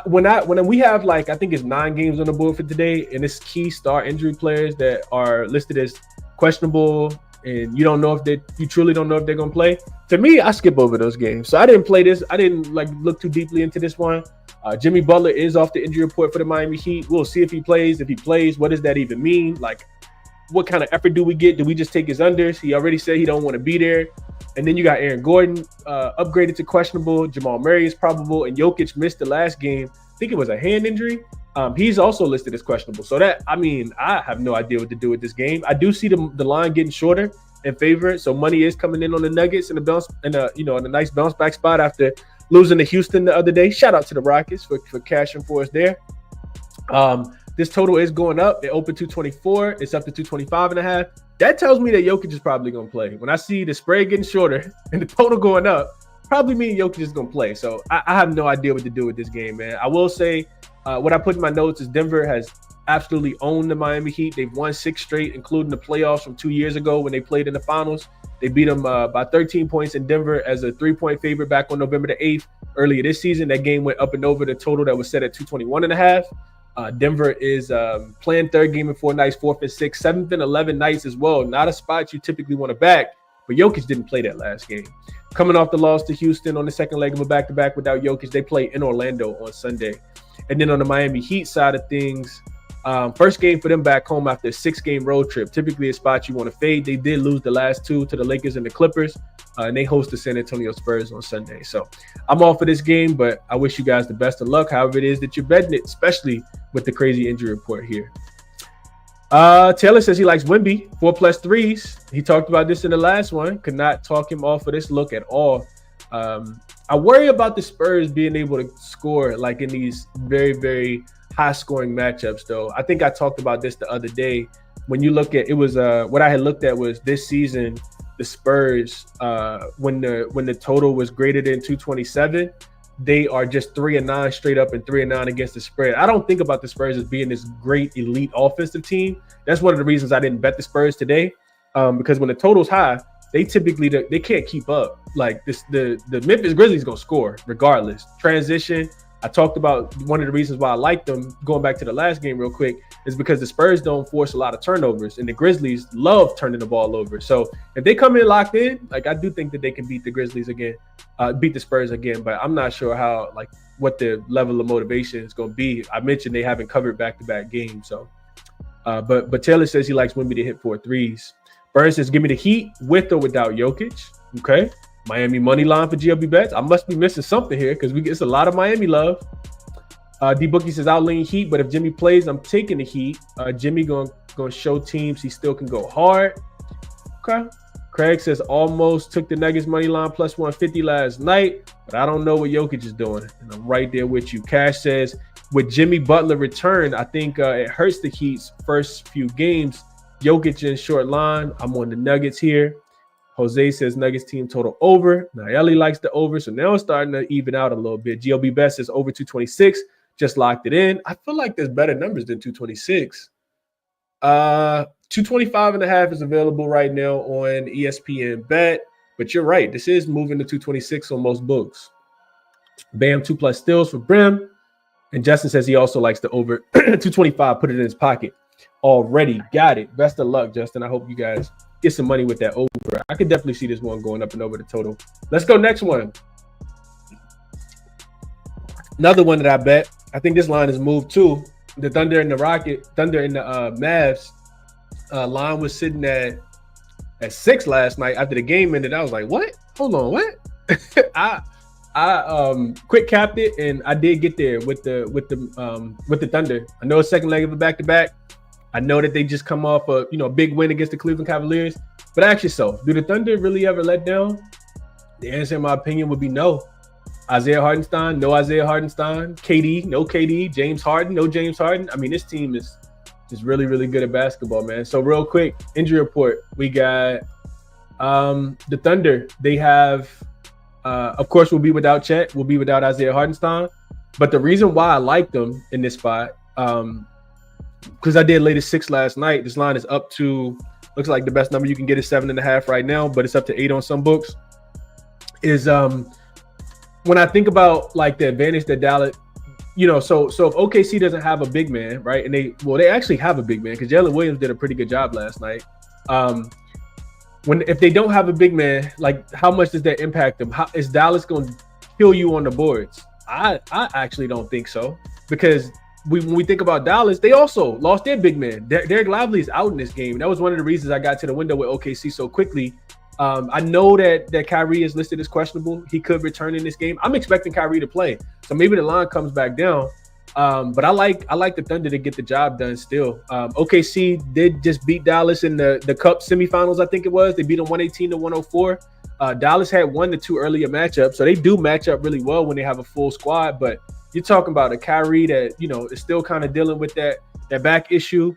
Speaker 1: when we have like, I think it's 9 games on the board for today, and it's key star injury players that are listed as questionable, and you truly don't know if they're gonna play. To me, I skip over those games. So I didn't play this. I didn't like look too deeply into this one. Jimmy Butler is off the injury report for the Miami Heat. We'll see if he plays. If he plays, what does that even mean? Like, what kind of effort do we get? Do we just take his unders? He already said he don't want to be there. And then you got Aaron Gordon upgraded to questionable. Jamal Murray is probable, and Jokic missed the last game. I think it was a hand injury. He's also listed as questionable. So I have no idea what to do with this game. I do see the line getting shorter in favor. So money is coming in on the Nuggets in a nice bounce back spot after losing to Houston the other day. Shout out to the Rockets for cashing for us there. This total is going up. It opened 224. It's up to 225.5. That tells me that Jokic is probably going to play. When I see the spread getting shorter and the total going up, probably mean Jokic is going to play. So I have no idea what to do with this game, man. I will say what I put in my notes is Denver has absolutely owned the Miami Heat. They've won 6 straight, including the playoffs from 2 years ago when they played in the finals. They beat them by 13 points in Denver as a 3-point favorite back on November the 8th. Earlier this season, that game went up and over the total that was set at 221.5. Denver is playing third game in 4 nights, fourth and 6th, 7th and 11 nights as well. Not a spot you typically want to back, but Jokic didn't play that last game. Coming off the loss to Houston on the second leg of a back-to-back without Jokic, they play in Orlando on Sunday. And then on the Miami Heat side of things, first game for them back home after a 6-game road trip. Typically a spot you want to fade. They did lose the last 2 to the Lakers and the Clippers, and they host the San Antonio Spurs on Sunday. So I'm all for this game, but I wish you guys the best of luck, however it is that you're betting it, especially with the crazy injury report here. Taylor says he likes Wemby, 4+ threes. He talked about this in the last one. Could not talk him off of this look at all. I worry about the Spurs being able to score like in these very, very high-scoring matchups, though. I think I talked about this the other day. When you look at it, was what I had looked at was this season, the Spurs, when the total was greater than 227, they are just 3-9 straight up and 3-9 against the spread. I don't think about the Spurs as being this great elite offensive team. That's one of the reasons I didn't bet the Spurs today, because when the total's high, they typically they can't keep up. Like the Memphis Grizzlies gonna score regardless. Transition. I talked about one of the reasons why I like them, going back to the last game real quick, is because the Spurs don't force a lot of turnovers, and the Grizzlies love turning the ball over. So if they come in locked in, like I do think that they can beat the Grizzlies again, beat the Spurs again, but I'm not sure how, like, what the level of motivation is going to be. I mentioned they haven't covered back-to-back games. So, but Taylor says he likes Wemby to hit 4 threes. Burns says, give me the Heat with or without Jokic. Okay. Miami money line for GLB bets. I must be missing something here because it's a lot of Miami love. D Bookie says I'll lean Heat, but if Jimmy plays, I'm taking the Heat. Jimmy gonna show teams he still can go hard. Okay. Craig says almost took the Nuggets money line plus 150 last night, but I don't know what Jokic is doing, and I'm right there with you. Cash says with Jimmy Butler return, I think it hurts the Heat's first few games. Jokic in short line. I'm on the Nuggets here. Jose says Nuggets team total over. Nayeli likes the over, so now it's starting to even out a little bit. GLB Best says over 226. Just locked it in. I feel like there's better numbers than 226. 225.5 is available right now on ESPN Bet, but you're right. This is moving to 226 on most books. Bam, 2+ steals for Brim. And Justin says he also likes the over 225. Put it in his pocket. Already got it. Best of luck, Justin. I hope you guys get some money with that over. I could definitely see this one going up and over the total. Let's go next one. Another one that I bet. I think this line has moved too. The Thunder and the Mavs. Line was sitting at 6 last night after the game ended. I was like, what? Hold on, what? I quick capped it, and I did get there with the Thunder. I know a second leg of a back-to-back. I know that they just come off a big win against the Cleveland Cavaliers. But ask yourself, do the Thunder really ever let down? The answer, in my opinion, would be no. Isaiah Hartenstein, no Isaiah Hartenstein. KD, no KD. James Harden, no James Harden. I mean, this team is just really, really good at basketball, man. So real quick, injury report. We got the Thunder. They have, of course, we'll be without Chet. We'll be without Isaiah Hartenstein. But the reason why I like them in this spot, because I did lay the 6 last night. This line is up to, looks like the best number you can get is 7.5 right now, but it's up to 8 on some books. Is when I think about like the advantage that Dallas, so if OKC doesn't have a big man, right? And they actually have a big man because Jalen Williams did a pretty good job last night. If they don't have a big man, like how much does that impact them? How is Dallas going to kill you on the boards? I actually don't think so, because when we think about Dallas, they also lost their big man. Derek Lively is out in this game. That was one of the reasons I got to the window with OKC so quickly. I know that Kyrie is listed as questionable. He could return in this game. I'm expecting Kyrie to play, so maybe the line comes back down. But I like the Thunder to get the job done still. OKC did just beat Dallas in the Cup semifinals, I think it was. They beat them 118-104. Dallas had 1 to 2 earlier matchups, so they do match up really well when they have a full squad. But you're talking about a Kyrie that is still kind of dealing with that back issue.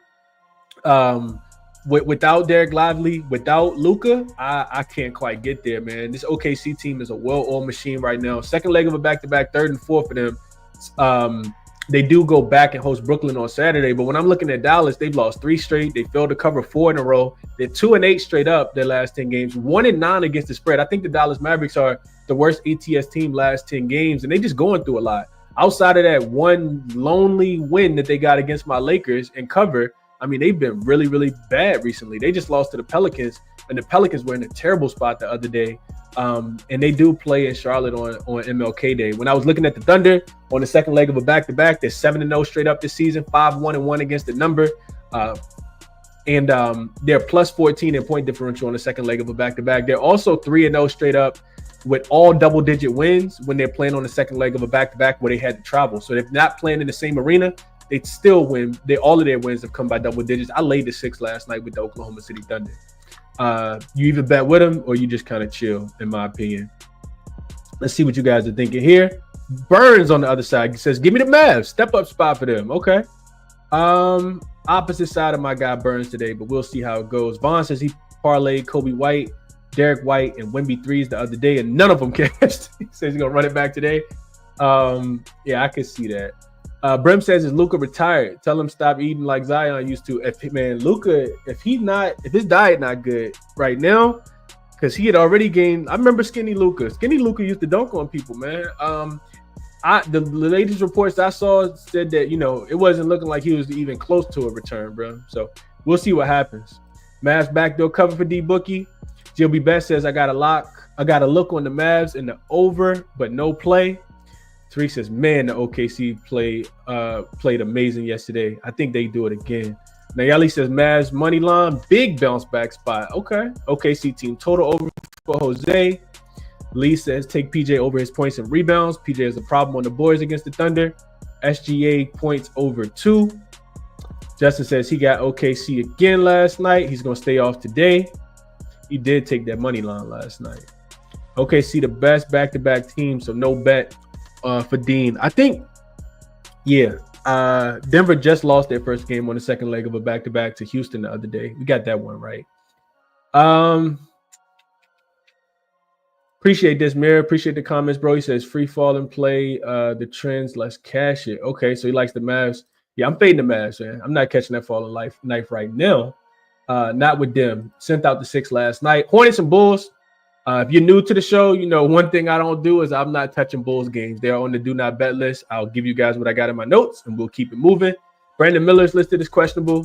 Speaker 1: Without Derek Lively, without Luka, I can't quite get there, man. This OKC team is a well-oiled machine right now. Second leg of a back-to-back, 3rd and 4th for them. They do go back and host Brooklyn on Saturday, but when I'm looking at Dallas, they've lost 3 straight. They failed to cover 4 in a row. They're 2-8 straight up their last 10 games, 1-9 against the spread. I think the Dallas Mavericks are the worst ATS team last 10 games, and they just going through a lot. Outside of that one lonely win that they got against my Lakers and cover, I mean, they've been really, really bad recently. They just lost to the Pelicans, and the Pelicans were in a terrible spot the other day. And they do play in Charlotte on MLK Day. When I was looking at the Thunder on the second leg of a back-to-back, they're 7-0 straight up this season, 5-1-1 against the number. And they're plus 14 in point differential on the second leg of a back-to-back. They're also 3-0 straight up with all double-digit wins when they're playing on the second leg of a back-to-back where they had to travel. So they're not playing in the same arena. They still win. All of their wins have come by double digits. I laid the 6 last night with the Oklahoma City Thunder. You either bet with them or you just kind of chill, in my opinion. Let's see what you guys are thinking here. Burns on the other side says, give me the Mavs. Step up spot for them. Okay. Opposite side of my guy Burns today, but we'll see how it goes. Vaughn says he parlayed Kobe White, Derek White, and Wemby threes the other day, and none of them cashed. He says he's going to run it back today. Yeah, I can see that. Brim says, is Luka retired? Tell him stop eating like Zion used to. Luka, if his diet not good right now, because he had already gained. I remember Skinny Luka. Skinny Luka used to dunk on people, man. The latest reports I saw said that it wasn't looking like he was even close to a return, bro. So we'll see what happens. Mavs backdoor cover for D Bookie. GLB Best says I got a look on the Mavs in the over, but no play. Tariq says, man, the OKC played amazing yesterday. I think they do it again. Nayeli says, Mavs money line, big bounce back spot. Okay. OKC team total over for Jose. Lee says, take PJ over his points and rebounds. PJ has a problem on the boards against the Thunder. SGA points over 2. Justin says he got OKC again last night. He's going to stay off today. He did take that money line last night. OKC the best back-to-back team, so no bet. For Dean, I think, Denver just lost their first game on the second leg of a back-to-back to Houston the other day. We got that one right. Appreciate this, Mirror. Appreciate the comments, bro. He says free fall and play the trends. Let's cash it. Okay, so he likes the Mavs. Yeah, I'm fading the Mavs, man. I'm not catching that falling knife right now. Not with them. Sent out the 6 last night. Hornets and Bulls. If you're new to the show, one thing I don't do is I'm not touching Bulls games. They're on the do not bet list. I'll give you guys what I got in my notes, and we'll keep it moving. Brandon Miller is listed as questionable.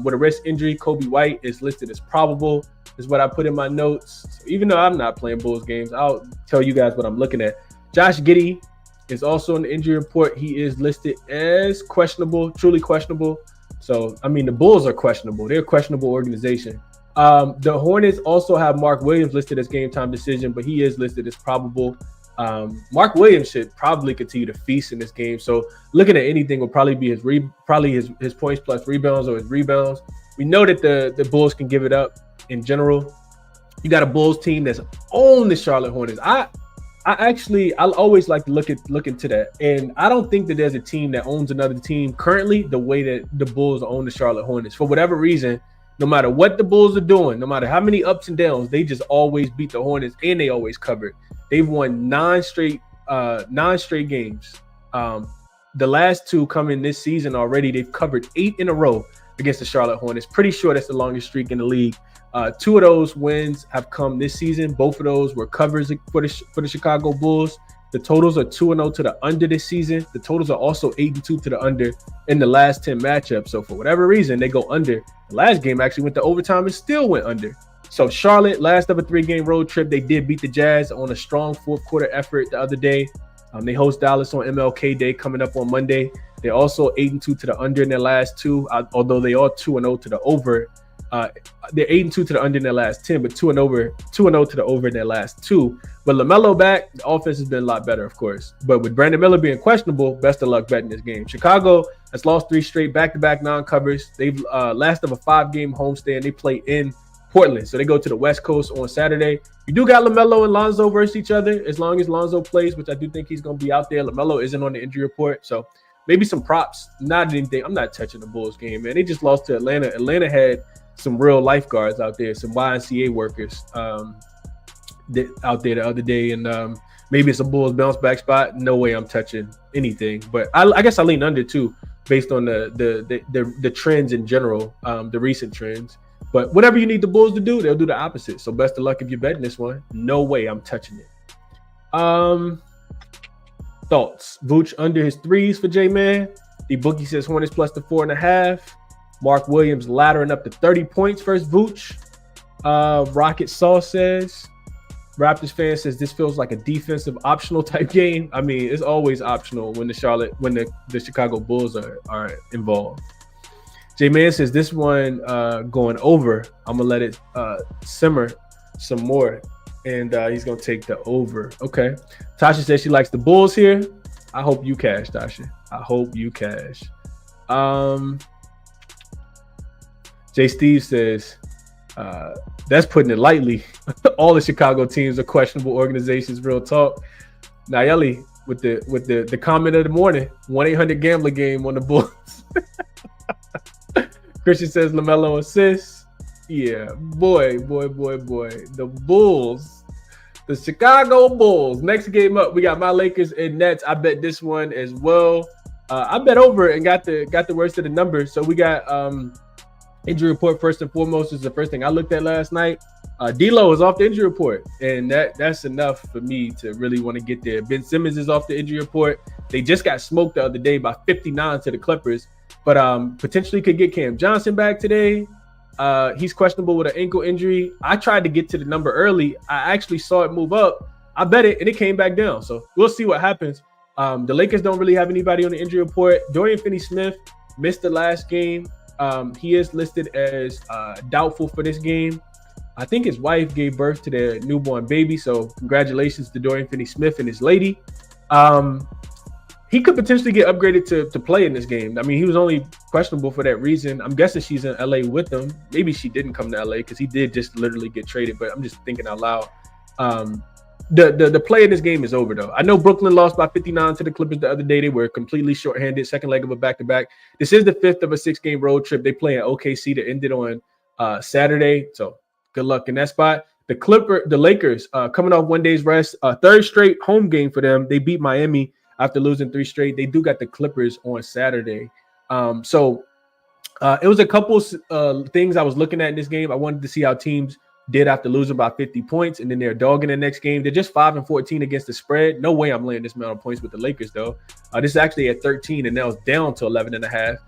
Speaker 1: With a wrist injury, Kobe White is listed as probable, is what I put in my notes. So even though I'm not playing Bulls games, I'll tell you guys what I'm looking at. Josh Giddey is also in the injury report. He is listed as questionable, truly questionable. So, I mean, the Bulls are questionable. They're a questionable organization. The Hornets also have Mark Williams listed as game time decision, but he is listed as probable. Mark Williams should probably continue to feast in this game. So looking at anything will probably be his points plus rebounds or his rebounds. We know that the Bulls can give it up in general. You got a Bulls team that's on the Charlotte Hornets. I always like to look into that. And I don't think that there's a team that owns another team currently the way that the Bulls own the Charlotte Hornets. For whatever reason, no matter what the Bulls are doing, no matter how many ups and downs, they just always beat the Hornets and they always cover. They've won 9 straight games. The last 2 coming this season already. They've covered 8 in a row against the Charlotte Hornets. Pretty sure that's the longest streak in the league. 2 of those wins have come this season. Both of those were covers for the Chicago Bulls. The totals are 2-0 to the under this season. The totals are also 8-2 to the under in the last 10 matchups. So for whatever reason, they go under. The last game actually went to overtime and still went under. So Charlotte, last of a 3-game road trip, they did beat the Jazz on a strong fourth quarter effort the other day. They host Dallas on MLK Day coming up on Monday. They're also 8-2 to the under in their last 2, although they are 2-0 to the over. They're 8-2 to the under in their last 10, but 2-0 to the over in their last 2. But LaMelo back, the offense has been a lot better, of course. But with Brandon Miller being questionable, best of luck betting this game. Chicago has lost 3 straight back-to-back non-covers. They've last of a 5-game homestand. They play in Portland, so they go to the West Coast on Saturday. You do got LaMelo and Lonzo versus each other, as long as Lonzo plays, which I do think he's going to be out there. LaMelo isn't on the injury report, so maybe some props. Not anything. I'm not touching the Bulls game, man. They just lost to Atlanta. Atlanta had some real lifeguards out there, some YMCA workers out there the other day, and maybe it's a Bulls bounce back spot. No way I'm touching anything, but I guess I lean under too, based on the trends in general, the recent trends. But whatever you need the Bulls to do, they'll do the opposite. So best of luck if you're betting this one. No way I'm touching it. Thoughts? Vooch under his 3s for J-Man. The bookie says Hornets plus the 4.5. Mark Williams laddering up to 30 points versus Vooch. Rocket Sauce says, Raptors fan says this feels like a defensive optional type game. I mean, it's always optional when the Chicago Bulls are involved. J-Man says this one going over. I'm gonna let it simmer some more, and he's gonna take the over. Okay. Tasha says she likes the Bulls here. I hope you cash, Tasha. I hope you cash. Jay Steve says, that's putting it lightly. All the Chicago teams are questionable organizations, real talk. Nayeli with the comment of the morning, 1-800-GAMBLER game on the Bulls. Christian says LaMelo assists. Yeah, boy. The Bulls, the Chicago Bulls. Next game up, we got my Lakers and Nets. I bet this one as well. I bet over and got the worst of the numbers. So we got injury report first and foremost is the first thing I looked at last night. D'Lo is off the injury report, and that's enough for me to really want to get there. Ben Simmons is off the injury report. They just got smoked the other day by 59 to the Clippers, but potentially could get Cam Johnson back today. He's questionable with an ankle injury. I tried to get to the number early. I actually saw it move up. I bet it, and it came back down. So we'll see what happens. The Lakers don't really have anybody on the injury report. Dorian Finney-Smith missed the last game. He is listed as doubtful for this game. I think his wife gave birth to their newborn baby, so congratulations to Dorian Finney-Smith and his lady. He could potentially get upgraded to play in this game. I mean, he was only questionable for that reason. I'm guessing she's in LA with him. Maybe she didn't come to LA because he did just literally get traded, but I'm just thinking out loud. The play in this game is over, though. I know Brooklyn lost by 59 to the Clippers the other day. They were completely shorthanded, second leg of a back-to-back. This is the 5th of a 6-game road trip. They play in OKC to end it on Saturday, so good luck in that spot. The Lakers coming off one day's rest, third straight home game for them. They beat Miami after losing 3 straight. They do got the Clippers on Saturday. So it was a couple things I was looking at in this game. I wanted to see how teams did after losing by 50 points, and then they're dogging the next game. They're just 5-14 against the spread. No way I'm laying this amount of points with the Lakers, though. This is actually at 13, and now it's down to 11.5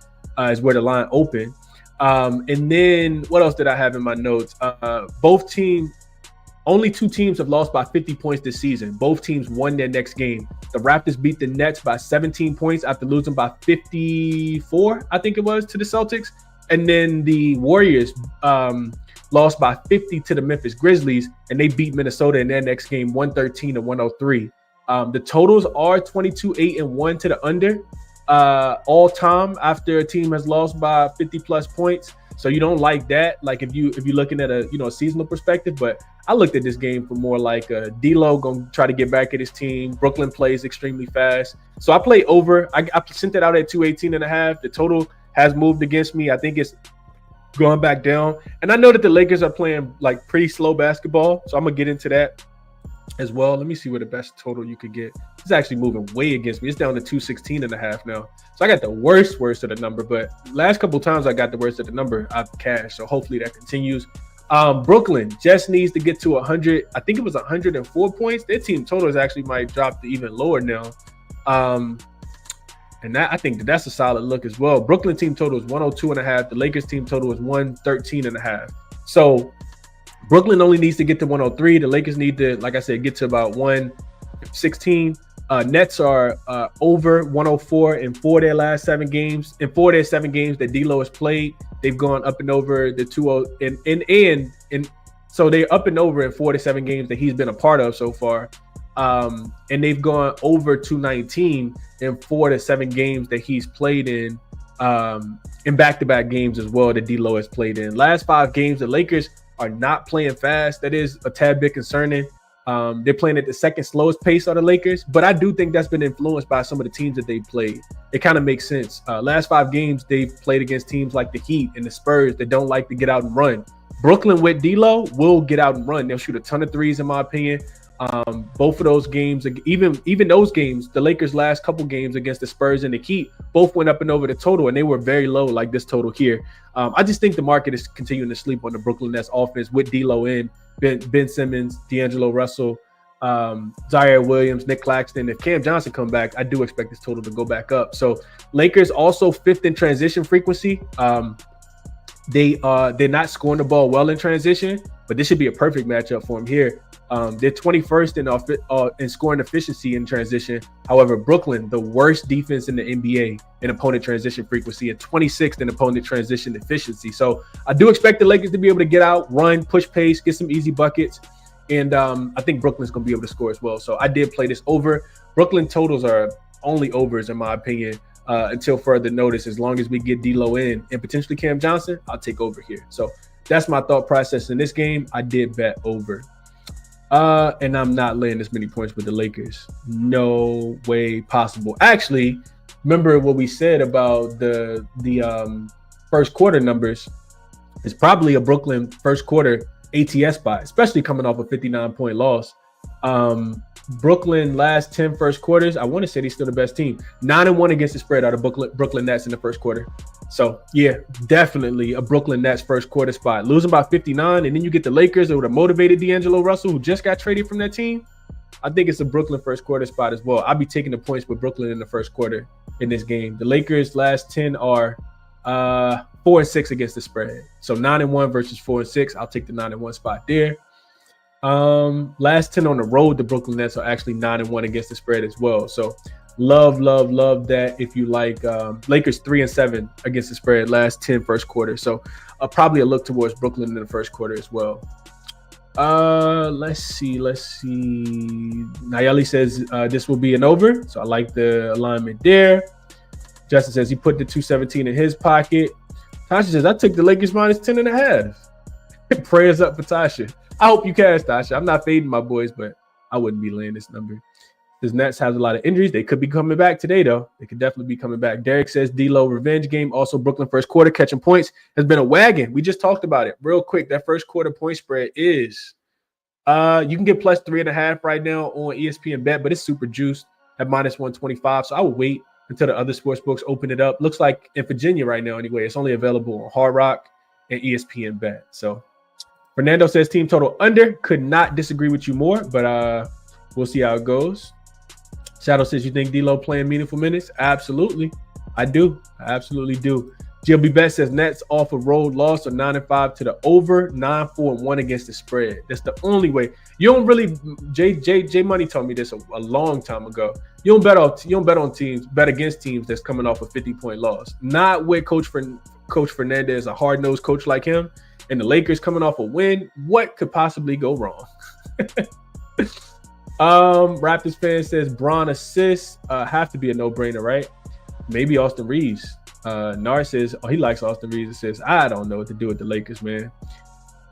Speaker 1: is where the line opened. And then what else did I have in my notes? Only 2 teams have lost by 50 points this season. Both teams won their next game. The Raptors beat the Nets by 17 points after losing by 54, I think it was, to the Celtics. And then the Warriors lost by 50 to the Memphis Grizzlies, and they beat Minnesota in their next game 113-103. The totals are 22-8-1 to the under all time after a team has lost by 50 plus points. So you don't like that, like if you're looking at a seasonal perspective. But I looked at this game for more like D'Lo gonna try to get back at his team. Brooklyn plays extremely fast, so I play over. I sent it out at 218.5. The total has moved against me. I think it's going back down, and I know that the Lakers are playing like pretty slow basketball, so I'm gonna get into that as well. Let me see where the best total you could get. It's actually moving way against me. It's down to 216.5 now. So I got the worst of the number, but last couple times I got the worst of the number, I've cashed. So hopefully that continues. Brooklyn just needs to get to 100. I think it was 104 points. Their team totals actually might drop to even lower now. And I think that's a solid look as well. Brooklyn team total is 102.5. The Lakers team total is 113.5. So Brooklyn only needs to get to 103. The Lakers need to, like I said, get to about 116. Nets are over 104 in 4 of their 7 games. In 4 of their 7 games that D'Lo has played, they've gone up and over the 2-0 and so they're up and over in 4 to 7 games that he's been a part of so far. And they've gone over 219 in 4 to 7 games that he's played in back-to-back games as well that D'Lo has played in. Last 5 games, the Lakers are not playing fast. That is a tad bit concerning. They're playing at the second slowest pace of the Lakers, but I do think that's been influenced by some of the teams that they played. It kind of makes sense. Last 5 games, they've played against teams like the Heat and the Spurs that don't like to get out and run. Brooklyn with D'Lo will get out and run. They'll shoot a ton of threes, in my opinion. Both of those games, even those games, the Lakers' last couple games against the Spurs and the Heat, both went up and over the total, and they were very low, like this total here. I just think the market is continuing to sleep on the Brooklyn Nets offense with D'Lo in, Ben Simmons, D'Angelo Russell, Zaire Williams, Nick Claxton. If Cam Johnson come back, I do expect this total to go back up. So Lakers also 5th in transition frequency. They're not scoring the ball well in transition, but this should be a perfect matchup for them here. They're 21st in scoring efficiency in transition. However, Brooklyn, the worst defense in the NBA in opponent transition frequency, and 26th in opponent transition efficiency. So I do expect the Lakers to be able to get out, run, push pace, get some easy buckets. And I think Brooklyn's going to be able to score as well. So I did play this over. Brooklyn totals are only overs, in my opinion, until further notice. As long as we get D'Lo in and potentially Cam Johnson, I'll take over here. So that's my thought process in this game. I did bet over. And I'm not laying this many points with the Lakers. No way possible. Actually, remember what we said about the first quarter numbers. It's probably a Brooklyn first quarter ATS spot, especially coming off a 59-point loss. Brooklyn last 10 first quarters, I want to say they're still the best team. 9-1 against the spread out of Brooklyn Nets in the first quarter. So, yeah, definitely a Brooklyn Nets first quarter spot. Losing by 59, and then you get the Lakers that would have motivated D'Angelo Russell, who just got traded from that team. I think it's a Brooklyn first quarter spot as well. I'll be taking the points with Brooklyn in the first quarter in this game. The Lakers last 10 are 4-6 against the spread. So 9-1 versus 4-6. I'll take the 9-1 spot there. Last 10 on the road, the Brooklyn Nets are actually 9-1 against the spread as well. So love that if you like. Lakers 3-7 against the spread last 10 first quarter. So probably a look towards Brooklyn in the first quarter as well. Let's see. Nayeli says this will be an over. So I like the alignment there. Justin says he put the 217 in his pocket. Tasha says I took the Lakers minus 10.5. Prayers up for Tasha. I hope you cash, Tasha. I'm not fading my boys, but I wouldn't be laying this number. This Nets has a lot of injuries. They could be coming back today, though. They could definitely be coming back. Derek says D'Lo revenge game. Also, Brooklyn first quarter catching points has been a wagon. We just talked about it real quick. That first quarter point spread is you can get plus 3.5 right now on ESPN Bet, but it's super juiced at minus 125. So I would wait until the other sports books open it up. Looks like in Virginia right now, anyway, it's only available on Hard Rock and ESPN Bet. So Fernando says team total under. Could not disagree with you more, but we'll see how it goes. Shadow says you think D'Lo playing meaningful minutes? Absolutely. I do. I absolutely do. GLB Bet says Nets off a road loss of 9-5 to the over, 9-4-1 against the spread. That's the only way. You don't really. J Money told me this a long time ago. You don't bet on teams. Bet against teams that's coming off a 50-point loss. Not with Coach Fernandez, a hard-nosed coach like him, and the Lakers coming off a win. What could possibly go wrong? Raptors fan says Bron assists have to be a no-brainer, right? Maybe Austin Reeves. Nar says, he likes Austin Reeves. Says, I don't know what to do with the Lakers, man.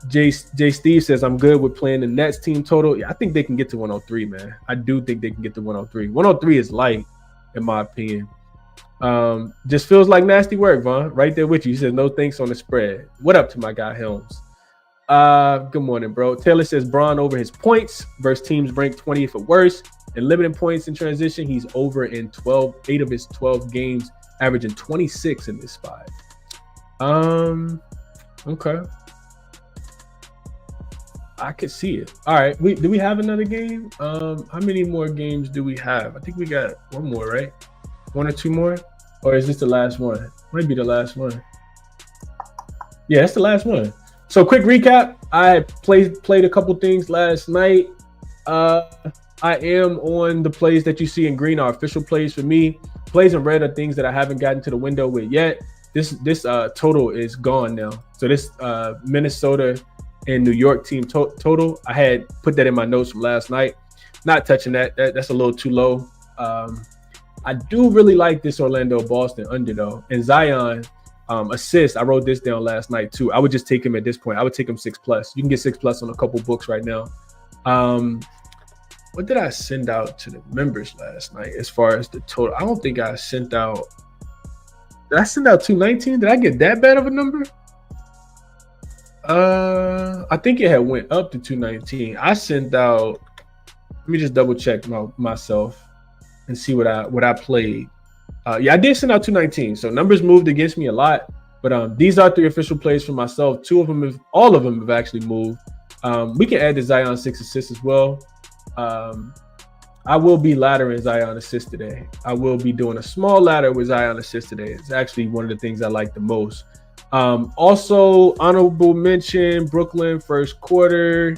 Speaker 1: Jay Steve says, I'm good with playing the Nets team total. Yeah, I think they can get to 103, man. I do think they can get to 103. 103 is light, in my opinion. Just feels like nasty work, Vaughn. Right there with you. He says, no thanks on the spread. What up to my guy, Helms? Good morning, bro. Taylor says, Bron over his points versus teams ranked 20th or worse. And limited points in transition, he's over in 8 of his 12 games, averaging 26 in this spot. Okay. I could see it. All right. Do we have another game? How many more games do we have? I think we got one more, right? One or two more? Or is this the last one? Might be the last one. Yeah, it's the last one. So quick recap. I played a couple things last night. I am on the plays that you see in green are official plays for me. Plays in red are things that I haven't gotten to the window with yet. This total is gone now. So this Minnesota and New York team total, I had put that in my notes from last night. Not touching that. That's a little too low. I do really like this Orlando-Boston under though. And Zion assist, I wrote this down last night too. I would just take him at this point. I would take him 6+. You can get 6+ on a couple books right now. What did I send out to the members last night as far as the total? I don't think I sent out. Did I send out 219? Did I get that bad of a number? I think it had went up to 219. I sent out. Let me just double check myself and see what I played. Yeah, I did send out 219. So numbers moved against me a lot. But these are 3 official plays for myself. All of them have actually moved. We can add the Zion 6 assists as well. I will be laddering Zion assist today. I will be doing a small ladder with Zion assist today. It's actually one of the things I like the most. Also, honorable mention, Brooklyn first quarter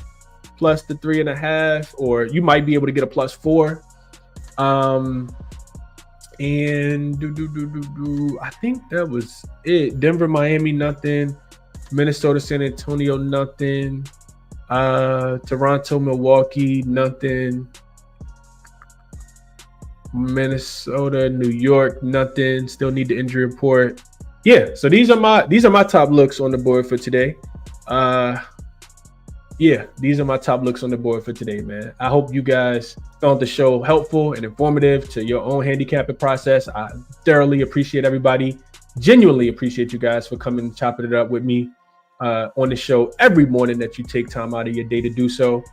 Speaker 1: plus the 3.5, or you might be able to get a +4. And I think that was it. Denver, Miami, nothing. Minnesota, San Antonio, nothing. Toronto, Milwaukee, nothing. Minnesota, New York, nothing. Still need the injury report. Yeah, so these are my top looks on the board for today. Yeah, these are my top looks on the board for today, man. I hope you guys found the show helpful and informative to your own handicapping process. I thoroughly appreciate everybody. Genuinely appreciate you guys for coming and chopping it up with me on the show every morning that you take time out of your day to do so.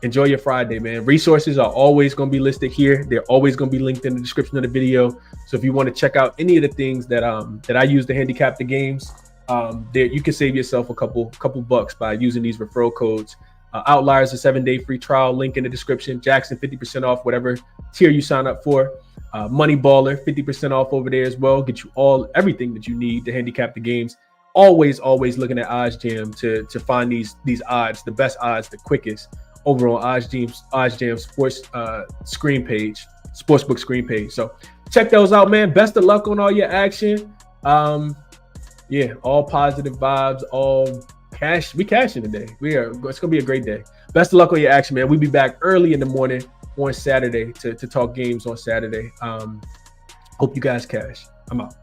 Speaker 1: Enjoy your Friday, man. Resources are always going to be listed here. They're always going to be linked in the description of the video. So if you want to check out any of the things that I use to handicap the games, there you can save yourself a couple bucks by using these referral codes. Outlier is a 7-day free trial, link in the description. jaXon 50% off whatever tier you sign up for. Money Baller 50% off over there as well. Get you everything that you need to handicap the games. Always looking at OddsJam to find these odds, the best odds, the quickest over on OddsJam sports sportsbook screen page. So check those out, man. Best of luck on all your action. Yeah, all positive vibes, all cash. We cashing today. It's gonna be a great day. Best of luck on your action, man. We'll be back early in the morning on Saturday to talk games on Saturday. Hope you guys cash. I'm out.